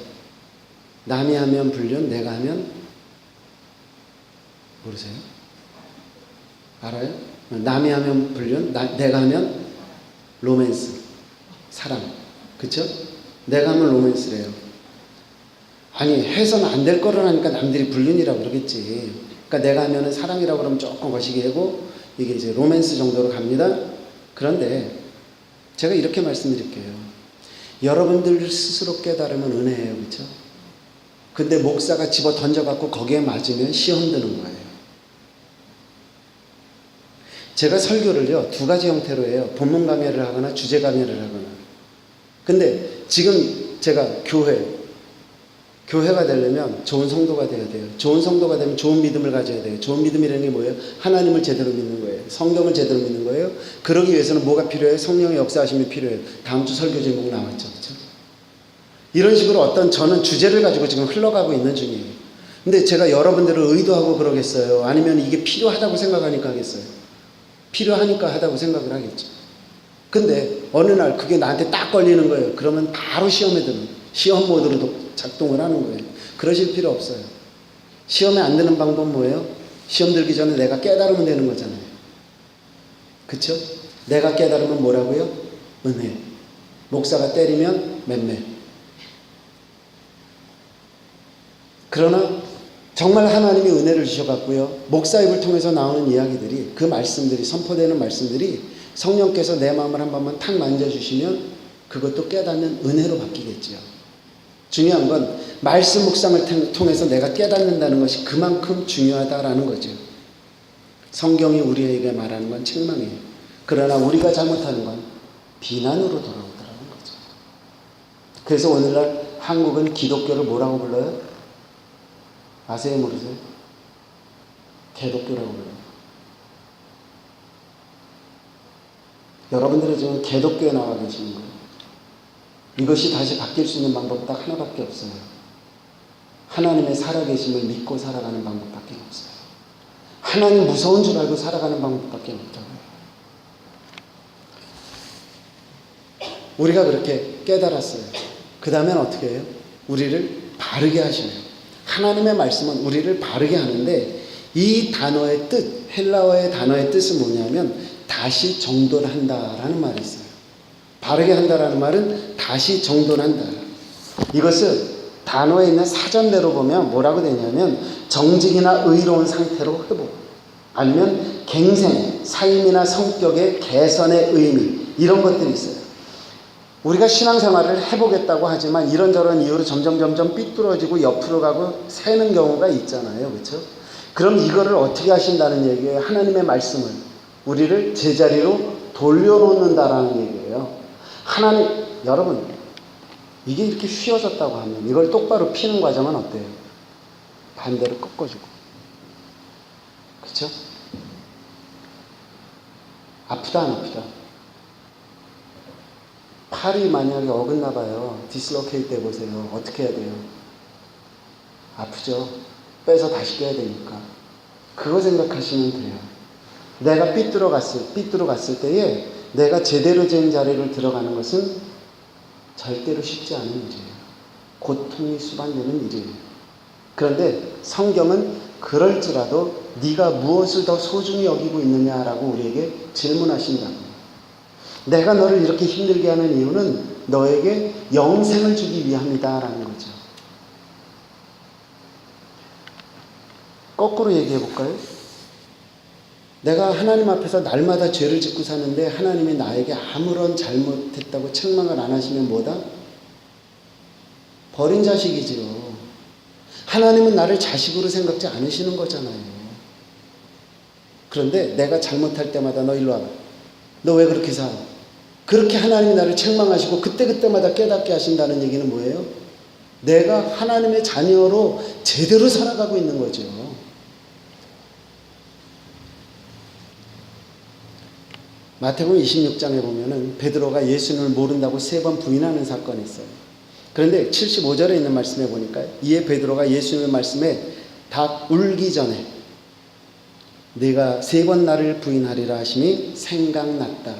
남이 하면 불륜, 내가 하면 모르세요? 알아요? 남이 하면 불륜, 내가 하면 로맨스, 사랑. 그쵸? 내가 하면 로맨스래요. 아니, 해서는 안 될 거를 하니까 남들이 불륜이라고 그러겠지. 그러니까 내가 하면은 사랑이라고 그러면 조금 거시기 하고 이게 이제 로맨스 정도로 갑니다. 그런데 제가 이렇게 말씀드릴게요. 여러분들 스스로 깨달으면 은혜예요. 그쵸? 근데 목사가 집어 던져갖고 거기에 맞으면 시험 드는 거예요. 제가 설교를요, 두 가지 형태로 해요. 본문 강의를 하거나 주제 강의를 하거나. 근데 지금 제가 교회가 되려면 좋은 성도가 돼야 돼요. 좋은 성도가 되면 좋은 믿음을 가져야 돼요. 좋은 믿음이라는 게 뭐예요? 하나님을 제대로 믿는 거예요. 성경을 제대로 믿는 거예요. 그러기 위해서는 뭐가 필요해요? 성령의 역사하심이 필요해요. 다음 주 설교 제목 나왔죠. 그렇죠? 이런 식으로 어떤 저는 주제를 가지고 지금 흘러가고 있는 중이에요. 근데 제가 여러분들을 의도하고 그러겠어요? 아니면 이게 필요하다고 생각하니까 하겠어요? 필요하니까 하다고 생각을 하겠죠. 근데 어느 날 그게 나한테 딱 걸리는 거예요. 그러면 바로 시험에 드는, 시험 모드로 작동을 하는 거예요. 그러실 필요 없어요. 시험에 안 드는 방법은 뭐예요? 시험 들기 전에 내가 깨달으면 되는 거잖아요. 그쵸? 내가 깨달으면 뭐라고요? 은혜. 목사가 때리면 맴매. 그러나 정말 하나님이 은혜를 주셔갖고요, 목사 입을 통해서 나오는 이야기들이, 그 말씀들이, 선포되는 말씀들이 성령께서 내 마음을 한 번만 탁 만져주시면 그것도 깨닫는 은혜로 바뀌겠지요. 중요한 건 말씀 묵상을 통해서 내가 깨닫는다는 것이 그만큼 중요하다라는 거죠. 성경이 우리에게 말하는 건 책망이에요. 그러나 우리가 잘못하는 건 비난으로 돌아오더라는 거죠. 그래서 오늘날 한국은 기독교를 뭐라고 불러요? 아세요, 모르세요? 개독교라고 불러요. 여러분들은 지금 개독교에 나와 계시는 거예요. 이것이 다시 바뀔 수 있는 방법 딱 하나밖에 없어요. 하나님의 살아계심을 믿고 살아가는 방법밖에 없어요. 하나님 무서운 줄 알고 살아가는 방법밖에 없다고요. 우리가 그렇게 깨달았어요. 그 다음엔 어떻게 해요? 우리를 바르게 하셔요. 하나님의 말씀은 우리를 바르게 하는데 이 단어의 뜻, 헬라어의 단어의 뜻은 뭐냐면 다시 정돈한다라는 말이 있어요. 바르게 한다라는 말은 다시 정돈한다. 이것을 단어에 있는 사전대로 보면 뭐라고 되냐면 정직이나 의로운 상태로 회복, 아니면 갱생, 삶이나 성격의 개선의 의미, 이런 것들이 있어요. 우리가 신앙생활을 해보겠다고 하지만 이런저런 이유로 점점 삐뚤어지고 옆으로 가고 새는 경우가 있잖아요. 그렇죠? 그럼 이거를 어떻게 하신다는 얘기예요? 하나님의 말씀을 우리를 제자리로 돌려놓는다라는 얘기예요. 하나님, 여러분, 이게 이렇게 휘어졌다고 하면 이걸 똑바로 피는 과정은 어때요? 반대로 꺾어주고. 그렇죠? 아프다 안 아프다? 팔이 만약에 어긋나 봐요. 디슬로케이트 해보세요. 어떻게 해야 돼요? 아프죠? 빼서 다시 껴야 되니까. 그거 생각하시면 돼요. 내가 삐뚤어 갔을 때에 내가 제대로 된 자리를 들어가는 것은 절대로 쉽지 않은 일이에요. 고통이 수반되는 일이에요. 그런데 성경은 그럴지라도 네가 무엇을 더 소중히 여기고 있느냐라고 우리에게 질문하신다고. 내가 너를 이렇게 힘들게 하는 이유는 너에게 영생을 주기 위함이다라는 거죠. 거꾸로 얘기해 볼까요? 내가 하나님 앞에서 날마다 죄를 짓고 사는데 하나님이 나에게 아무런 잘못했다고 책망을 안 하시면 뭐다? 버린 자식이지요. 하나님은 나를 자식으로 생각지 않으시는 거잖아요. 그런데 내가 잘못할 때마다 너 일로 와봐. 너 왜 그렇게 살아? 그렇게 하나님이 나를 책망하시고 그때그때마다 깨닫게 하신다는 얘기는 뭐예요? 내가 하나님의 자녀로 제대로 살아가고 있는 거죠. 마태복음 26장에 보면은 베드로가 예수님을 모른다고 3번 부인하는 사건이 있어요. 그런데 75절에 있는 말씀에 보니까 이에 베드로가 예수님의 말씀에 다 울기 전에 네가 3번 나를 부인하리라 하심이 생각났다.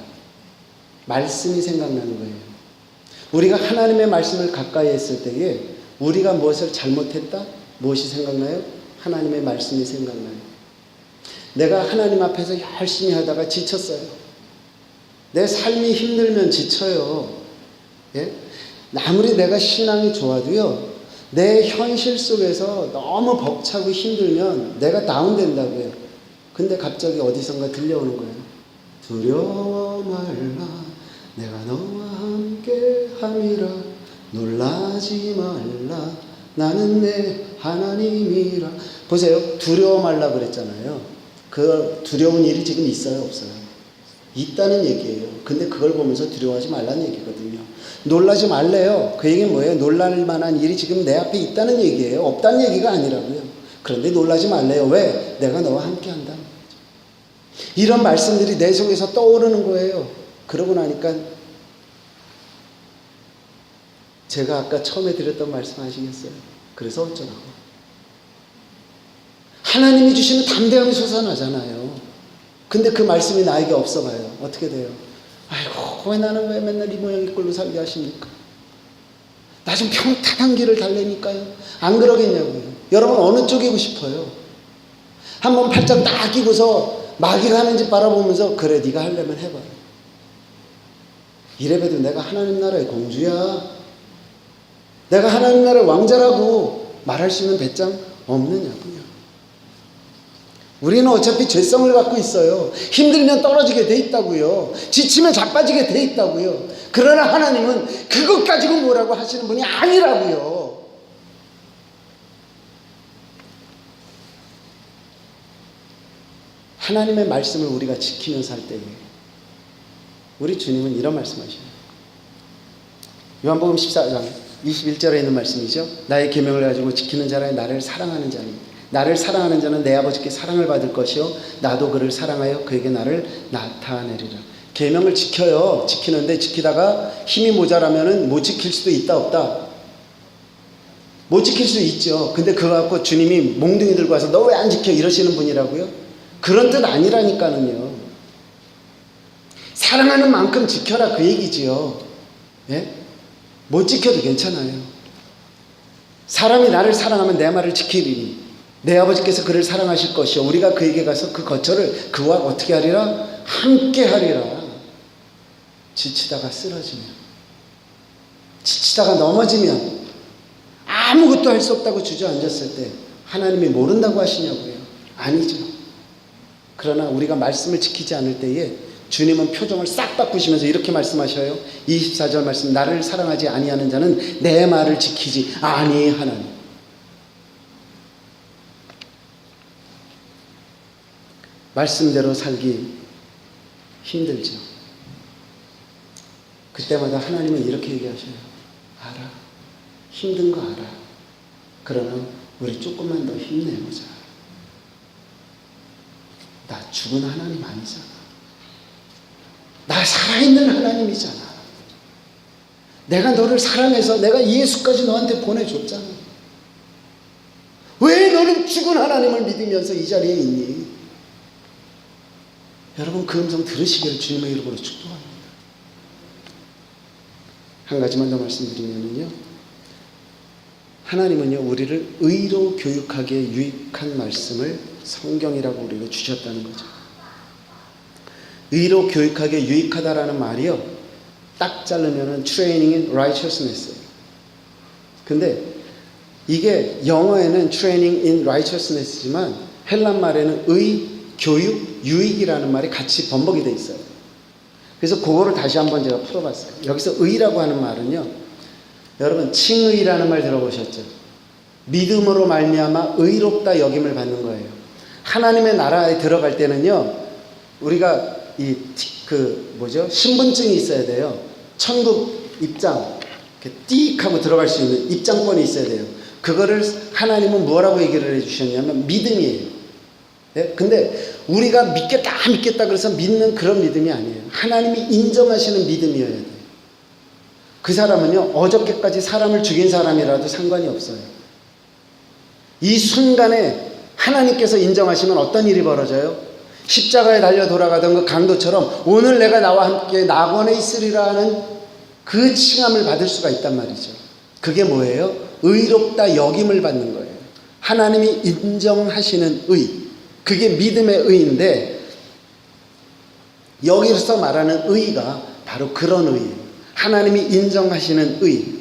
말씀이 생각나는 거예요. 우리가 하나님의 말씀을 가까이 했을 때에 우리가 무엇을 잘못했다? 무엇이 생각나요? 하나님의 말씀이 생각나요. 내가 하나님 앞에서 열심히 하다가 지쳤어요. 내 삶이 힘들면 지쳐요. 예? 아무리 내가 신앙이 좋아도요, 내 현실 속에서 너무 벅차고 힘들면 내가 다운된다고요. 근데 갑자기 어디선가 들려오는 거예요. 두려워 말라, 내가 너와 함께 함이라, 놀라지 말라, 나는 내 하나님이라. 보세요. 두려워 말라 그랬잖아요. 그 두려운 일이 지금 있어요, 없어요? 있다는 얘기예요. 근데 그걸 보면서 두려워하지 말라는 얘기거든요. 놀라지 말래요. 그 얘기는 뭐예요? 놀랄 만한 일이 지금 내 앞에 있다는 얘기예요. 없다는 얘기가 아니라고요. 그런데 놀라지 말래요. 왜? 내가 너와 함께 한다는 거죠. 이런 말씀들이 내 속에서 떠오르는 거예요. 그러고 나니까 제가 아까 처음에 드렸던 말씀 아시겠어요? 그래서 어쩌라고. 하나님이 주시는 담대함이 솟아나잖아요. 근데 그 말씀이 나에게 없어 봐요. 어떻게 돼요? 아이고, 왜 나는 왜 맨날 이 모양 이 꼴로 살게 하십니까? 나 좀 평탄한 길을 달래니까요. 안 그러겠냐고요. 여러분 어느 쪽이고 싶어요? 한번 팔짱 딱 끼고서 마귀가 하는 집 바라보면서 그래 네가 하려면 해봐. 이래봬도 내가 하나님 나라의 공주야. 내가 하나님 나라의 왕자라고 말할 수 있는 배짱 없느냐고요. 우리는 어차피 죄성을 갖고 있어요. 힘들면 떨어지게 돼 있다고요. 지치면 자빠지게 돼 있다고요. 그러나 하나님은 그것 가지고 뭐라고 하시는 분이 아니라고요. 하나님의 말씀을 우리가 지키면서 할 때에 우리 주님은 이런 말씀하셔요. 요한복음 14장 21절에 있는 말씀이죠. 나의 계명을 가지고 지키는 자라 나를 사랑하는 자니 나를 사랑하는 자는 내 아버지께 사랑을 받을 것이요 나도 그를 사랑하여 그에게 나를 나타내리라. 계명을 지켜요. 지키는데 지키다가 힘이 모자라면은 못 지킬 수도 있다 없다? 못 지킬 수 있죠. 근데 그거 갖고 주님이 몽둥이 들고 와서 너 왜 안 지켜 이러시는 분이라고요? 그런 뜻 아니라니까는요. 사랑하는 만큼 지켜라 그 얘기지요. 예? 못 지켜도 괜찮아요. 사람이 나를 사랑하면 내 말을 지키리니 내 아버지께서 그를 사랑하실 것이요 우리가 그에게 가서 그 거처를 그와 어떻게 하리라? 함께 하리라. 지치다가 쓰러지면, 지치다가 넘어지면, 아무것도 할 수 없다고 주저앉았을 때 하나님이 모른다고 하시냐고요? 아니죠. 그러나 우리가 말씀을 지키지 않을 때에 주님은 표정을 싹 바꾸시면서 이렇게 말씀하셔요. 24절 말씀, 나를 사랑하지 아니하는 자는 내 말을 지키지 아니하나니. 말씀대로 살기 힘들죠. 그때마다 하나님은 이렇게 얘기하셔요. 알아. 힘든 거 알아. 그러나 우리 조금만 더 힘내보자. 나 죽은 하나님 아니잖아. 나 살아있는 하나님이잖아. 내가 너를 사랑해서 내가 예수까지 너한테 보내줬잖아. 왜 너는 죽은 하나님을 믿으면서 이 자리에 있니? 여러분, 그 음성 들으시기를 주님의 이름으로 축복합니다. 한 가지만 더 말씀드리면요, 하나님은요 우리를 의로 교육하기에 유익한 말씀을 성경이라고 우리에게 주셨다는 거죠. 의로 교육하기에 유익하다라는 말이요, 딱 자르면은 training in righteousness. 근데 이게 영어에는 training in righteousness지만 헬란 말에는 의, 교육, 유익이라는 말이 같이 번복이 돼 있어요. 그래서 그거를 다시 한번 제가 풀어봤어요. 여기서 의라고 하는 말은요, 여러분 칭의라는 말 들어보셨죠? 믿음으로 말미암아 의롭다 여김을 받는 거예요. 하나님의 나라에 들어갈 때는요, 우리가 신분증이 있어야 돼요. 천국 입장, 이렇게 띡 하고 들어갈 수 있는 입장권이 있어야 돼요. 그거를 하나님은 뭐라고 얘기를 해주셨냐면 믿음이에요. 네? 근데 우리가 믿겠다 그래서 믿는 그런 믿음이 아니에요. 하나님이 인정하시는 믿음이어야 돼요. 그 사람은요, 어저께까지 사람을 죽인 사람이라도 상관이 없어요. 이 순간에 하나님께서 인정하시면 어떤 일이 벌어져요? 십자가에 달려 돌아가던 그 강도처럼 오늘 내가 나와 함께 낙원에 있으리라 하는 그 칭함을 받을 수가 있단 말이죠. 그게 뭐예요? 의롭다 여김을 받는 거예요. 하나님이 인정하시는 의, 그게 믿음의 의인데, 여기서 말하는 의가 바로 그런 의예요. 하나님이 인정하시는 의.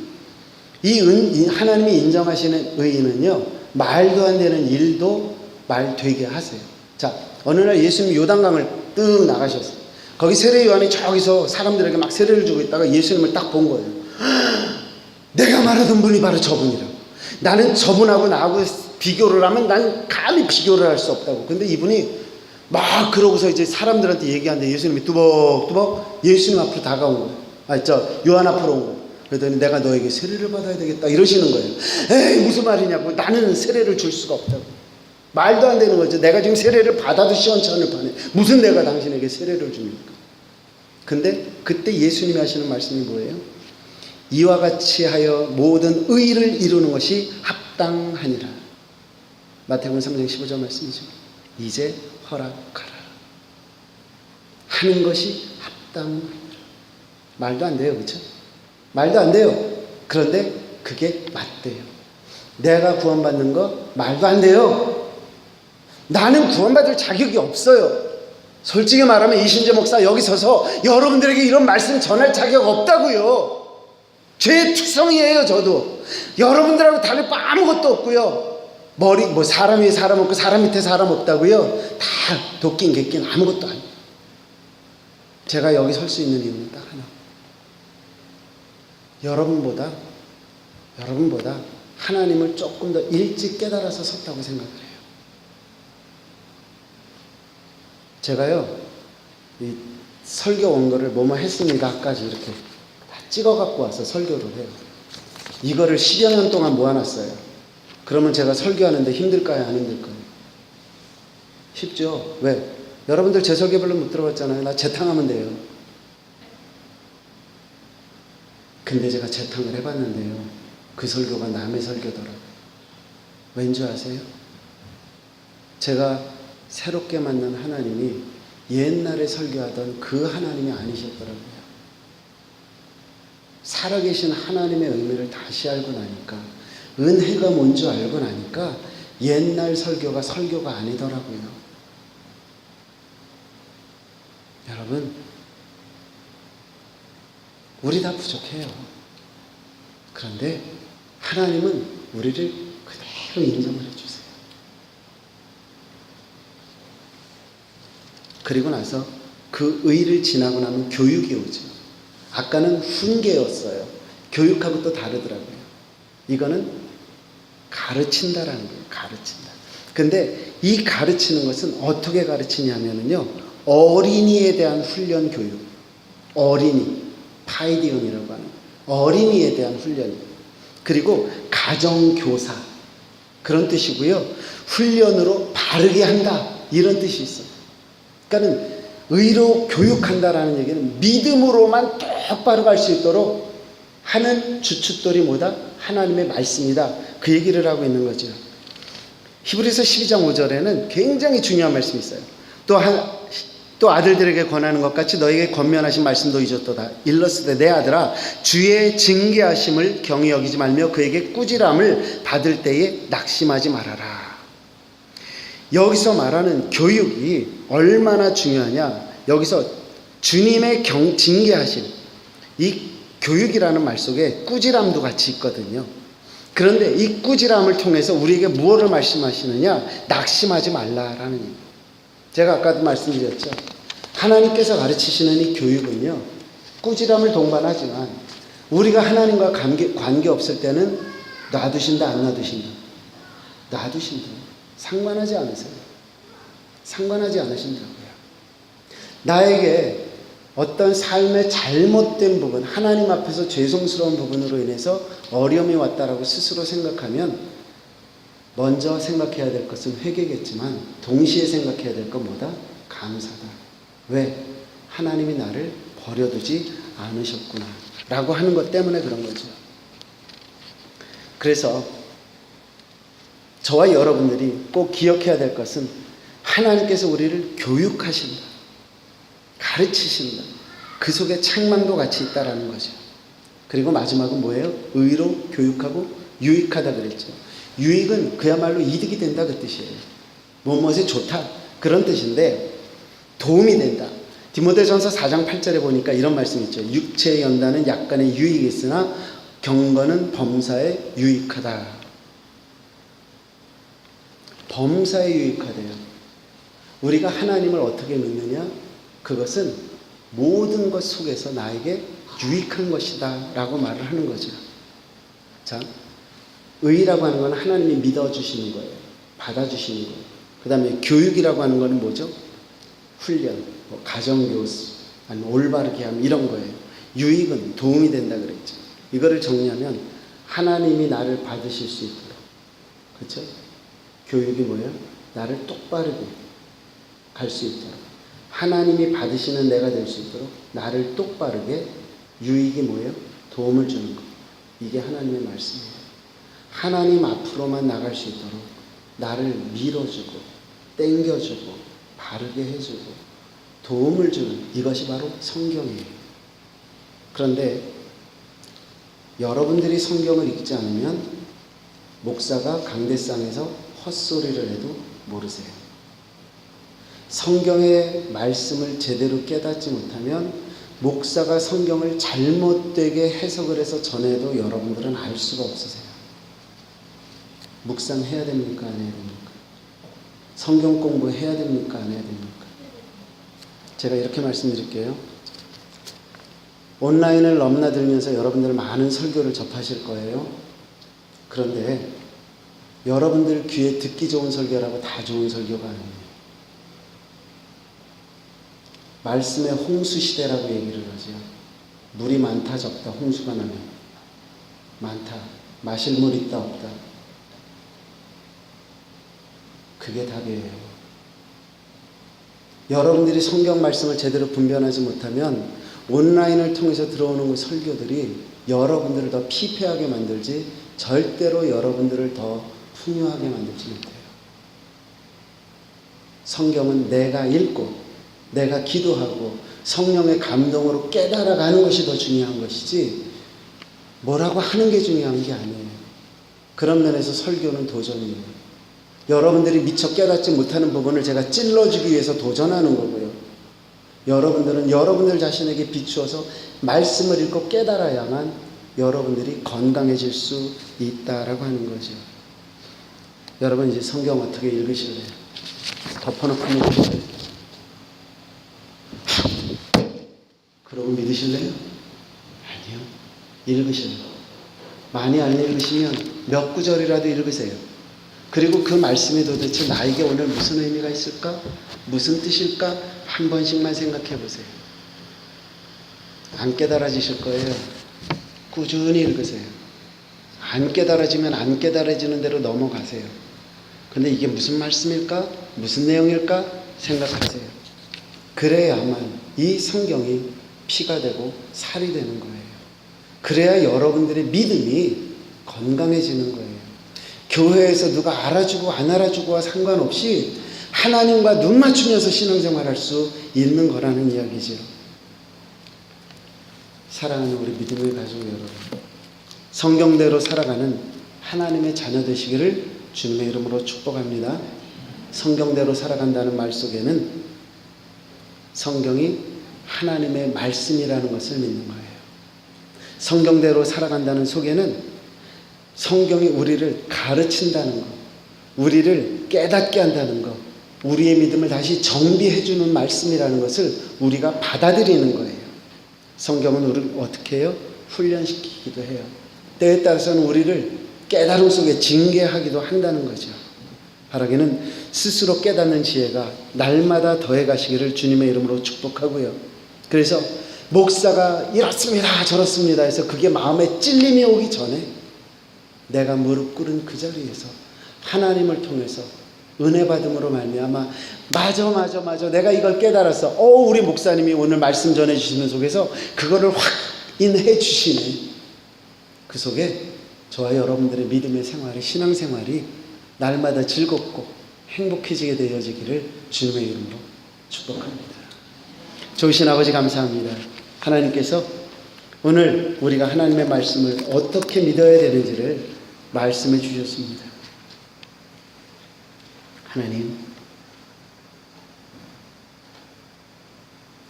이 하나님이 인정하시는 의는요, 말도 안 되는 일도 말 되게 하세요. 자, 어느 날 예수님이 요단강을 뜩 나가셨어요. 거기 세례 요한이 저기서 사람들에게 막 세례를 주고 있다가 예수님을 딱 본 거예요. 내가 말하던 분이 바로 저분이라고. 나는 저분하고 나하고 비교를 하면 난 감히 비교를 할 수 없다고. 근데 이분이 막 그러고서 이제 사람들한테 얘기하는데 예수님이 뚜벅뚜벅 예수님 앞으로 다가온 거예요. 요한 앞으로 온 거예요. 그러더니 내가 너에게 세례를 받아야 되겠다 이러시는 거예요. 에이, 무슨 말이냐고. 나는 세례를 줄 수가 없다고. 말도 안 되는 거죠. 내가 지금 세례를 받아도 시원찮을 판에 무슨 내가 당신에게 세례를 줍니까? 근데 그때 예수님이 하시는 말씀이 뭐예요? 이와 같이 하여 모든 의를 이루는 것이 합당하니라. 마태복음 3장 15절 말씀이죠. 이제 허락하라. 하는 것이 합당하니라. 말도 안 돼요. 그렇죠? 말도 안 돼요. 그런데 그게 맞대요. 내가 구원받는 거 말도 안 돼요. 나는 구원받을 자격이 없어요. 솔직히 말하면 이신재 목사 여기 서서 여러분들에게 이런 말씀 전할 자격 없다고요. 죄의 투성이에요. 저도 여러분들하고 다를 바 아무것도 없고요. 사람 위에 사람 없고 사람 밑에 사람 없다고요. 다 도끼인 객긴 아무것도 아니에요. 제가 여기 설 수 있는 이유는 딱 하나. 여러분보다 하나님을 조금 더 일찍 깨달아서 섰다고 생각을 해요. 제가요, 이 설교 원고를 뭐뭐 했습니다까지 이렇게 다 찍어 갖고 와서 설교를 해요. 이거를 10여 년 동안 모아놨어요. 그러면 제가 설교하는데 힘들까요? 안 힘들까요? 쉽죠? 왜? 여러분들 제 설교 별로 못 들어봤잖아요. 나 재탕하면 돼요. 근데 제가 재탕을 해봤는데요, 그 설교가 남의 설교더라고요. 왠지 아세요? 제가 새롭게 만난 하나님이 옛날에 설교하던 그 하나님이 아니셨더라고요. 살아계신 하나님의 의미를 다시 알고 나니까, 은혜가 뭔지 알고 나니까 옛날 설교가 설교가 아니더라고요. 여러분, 우리 다 부족해요. 그런데 하나님은 우리를 그대로 인정을 해주세요. 그리고 나서 그 의를 지나고 나면 교육이 오죠. 아까는 훈계였어요. 교육하고 또 다르더라고요. 이거는 가르친다라는 거예요. 가르친다. 근데 이 가르치는 것은 어떻게 가르치냐면요, 어린이에 대한 훈련 교육. 어린이, 파이디온이라고 하는 어린이에 대한 훈련. 그리고 가정교사, 그런 뜻이고요. 훈련으로 바르게 한다, 이런 뜻이 있어요. 그러니까 의로 교육한다라는 얘기는 믿음으로만 똑바로 갈 수 있도록 하는 주춧돌이 뭐다? 하나님의 말씀이다. 그 얘기를 하고 있는 거죠. 히브리서 12장 5절에는 굉장히 중요한 말씀이 있어요. 또 아들들에게 권하는 것 같이 너에게 권면하신 말씀도 잊었도다. 일러스되 내 아들아, 주의 징계하심을 경히 여기지 말며 그에게 꾸지람을 받을 때에 낙심하지 말아라. 여기서 말하는 교육이 얼마나 중요하냐. 여기서 주님의 징계하심, 이 교육이라는 말 속에 꾸지람도 같이 있거든요. 그런데 이 꾸지람을 통해서 우리에게 무엇을 말씀하시느냐? 낙심하지 말라라는 얘기예요. 제가 아까도 말씀드렸죠. 하나님께서 가르치시는 이 교육은요, 꾸지람을 동반하지만 우리가 하나님과 관계 없을 때는 놔두신다, 안 놔두신다? 놔두신다. 상관하지 않으세요. 상관하지 않으신다고요. 나에게 어떤 삶의 잘못된 부분, 하나님 앞에서 죄송스러운 부분으로 인해서 어려움이 왔다라고 스스로 생각하면 먼저 생각해야 될 것은 회개겠지만 동시에 생각해야 될 건 뭐다? 감사다. 왜? 하나님이 나를 버려두지 않으셨구나 라고 하는 것 때문에 그런 거죠. 그래서 저와 여러분들이 꼭 기억해야 될 것은 하나님께서 우리를 교육하신다, 가르치신다. 그 속에 책망도 같이 있다라는 거죠. 그리고 마지막은 뭐예요? 의로 교육하고 유익하다 그랬죠. 유익은 그야말로 이득이 된다, 그 뜻이에요. 무엇에 좋다, 그런 뜻인데 도움이 된다. 디모데전서 4장 8절에 보니까 이런 말씀이 있죠. 육체의 연단은 약간의 유익이 있으나 경건은 범사에 유익하다. 범사에 유익하대요. 우리가 하나님을 어떻게 믿느냐? 그것은 모든 것 속에서 나에게 유익한 것이다 라고 말을 하는 거죠. 자, 의라고 하는 건 하나님이 믿어주시는 거예요. 받아주시는 거예요. 그 다음에 교육이라고 하는 거는 뭐죠? 훈련, 가정교수, 아니면 올바르게 함, 이런 거예요. 유익은 도움이 된다 그랬죠. 이거를 정리하면 하나님이 나를 받으실 수 있도록, 그렇죠? 교육이 뭐예요? 나를 똑바르게 갈 수 있도록, 하나님이 받으시는 내가 될 수 있도록 나를 똑바르게, 유익이 뭐예요? 도움을 주는 거. 이게 하나님의 말씀이에요. 하나님 앞으로만 나갈 수 있도록 나를 밀어주고 땡겨주고 바르게 해주고 도움을 주는, 이것이 바로 성경이에요. 그런데 여러분들이 성경을 읽지 않으면 목사가 강대상에서 헛소리를 해도 모르세요. 성경의 말씀을 제대로 깨닫지 못하면 목사가 성경을 잘못되게 해석을 해서 전해도 여러분들은 알 수가 없으세요. 묵상해야 됩니까? 안 해야 됩니까? 성경 공부해야 됩니까? 안 해야 됩니까? 제가 이렇게 말씀드릴게요. 온라인을 넘나들면서 여러분들 많은 설교를 접하실 거예요. 그런데 여러분들 귀에 듣기 좋은 설교라고 다 좋은 설교가 아니에요. 말씀의 홍수시대라고 얘기를 하죠. 물이 많다 적다, 홍수가 나면 많다, 마실 물 있다 없다, 그게 답이에요. 여러분들이 성경 말씀을 제대로 분별하지 못하면 온라인을 통해서 들어오는 그 설교들이 여러분들을 더 피폐하게 만들지 절대로 여러분들을 더 풍요하게 만들지 못해요. 성경은 내가 읽고 내가 기도하고 성령의 감동으로 깨달아가는 것이 더 중요한 것이지 뭐라고 하는 게 중요한 게 아니에요. 그런 면에서 설교는 도전이에요. 여러분들이 미처 깨닫지 못하는 부분을 제가 찔러주기 위해서 도전하는 거고요. 여러분들은 여러분들 자신에게 비추어서 말씀을 읽고 깨달아야만 여러분들이 건강해질 수 있다라고 하는 거죠. 여러분 이제 성경 어떻게 읽으실래요? 덮어놓고 믿으실래요? 그러고 믿으실래요? 아니요. 읽으셔요. 많이 안 읽으시면 몇 구절이라도 읽으세요. 그리고 그 말씀이 도대체 나에게 오늘 무슨 의미가 있을까? 무슨 뜻일까? 한 번씩만 생각해 보세요. 안 깨달아지실 거예요. 꾸준히 읽으세요. 안 깨달아지면 안 깨달아지는 대로 넘어가세요. 근데 이게 무슨 말씀일까? 무슨 내용일까? 생각하세요. 그래야만 이 성경이 피가 되고 살이 되는 거예요. 그래야 여러분들의 믿음이 건강해지는 거예요. 교회에서 누가 알아주고 안 알아주고와 상관없이 하나님과 눈 맞추면서 신앙생활할 수 있는 거라는 이야기죠. 사랑하는 우리 믿음의 가족 여러분, 성경대로 살아가는 하나님의 자녀 되시기를 주님의 이름으로 축복합니다. 성경대로 살아간다는 말 속에는 성경이 하나님의 말씀이라는 것을 믿는 거예요. 성경대로 살아간다는 속에는 성경이 우리를 가르친다는 것, 우리를 깨닫게 한다는 것, 우리의 믿음을 다시 정비해 주는 말씀이라는 것을 우리가 받아들이는 거예요. 성경은 우리를 어떻게 해요? 훈련시키기도 해요. 때에 따라서는 우리를 깨달음 속에 징계하기도 한다는 거죠. 바라기는 스스로 깨닫는 지혜가 날마다 더해 가시기를 주님의 이름으로 축복하고요. 그래서 목사가 이렇습니다 저렇습니다 해서 그게 마음에 찔림이 오기 전에 내가 무릎 꿇은 그 자리에서 하나님을 통해서 은혜 받음으로 말미암아 맞아 내가 이걸 깨달았어. 우리 목사님이 오늘 말씀 전해 주시는 속에서 그거를 확인해 주시네. 그 속에 저와 여러분들의 믿음의 생활이, 신앙생활이 날마다 즐겁고 행복해지게 되어지기를 주님의 이름으로 축복합니다. 좋으신 아버지 감사합니다. 하나님께서 오늘 우리가 하나님의 말씀을 어떻게 믿어야 되는지를 말씀해 주셨습니다. 하나님,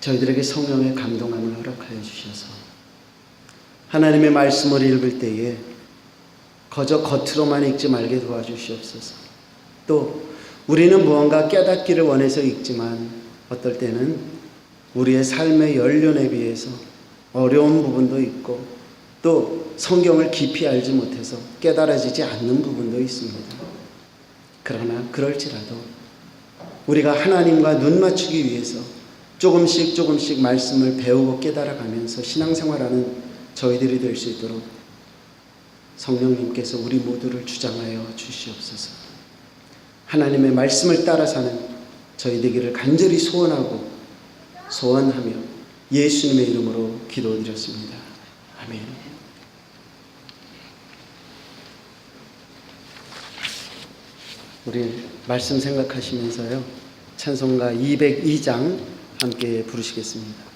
저희들에게 성령의 감동함을 허락하여 주셔서 하나님의 말씀을 읽을 때에 거저 겉으로만 읽지 말게 도와주시옵소서. 또 우리는 무언가 깨닫기를 원해서 읽지만 어떨 때는 우리의 삶의 연륜에 비해서 어려운 부분도 있고 또 성경을 깊이 알지 못해서 깨달아지지 않는 부분도 있습니다. 그러나 그럴지라도 우리가 하나님과 눈 맞추기 위해서 조금씩 말씀을 배우고 깨달아가면서 신앙생활하는 저희들이 될 수 있도록 성령님께서 우리 모두를 주장하여 주시옵소서. 하나님의 말씀을 따라 사는 저희 되기를 간절히 소원하며 예수님의 이름으로 기도드렸습니다. 아멘. 우리 말씀 생각하시면서요, 찬송가 202장 함께 부르시겠습니다.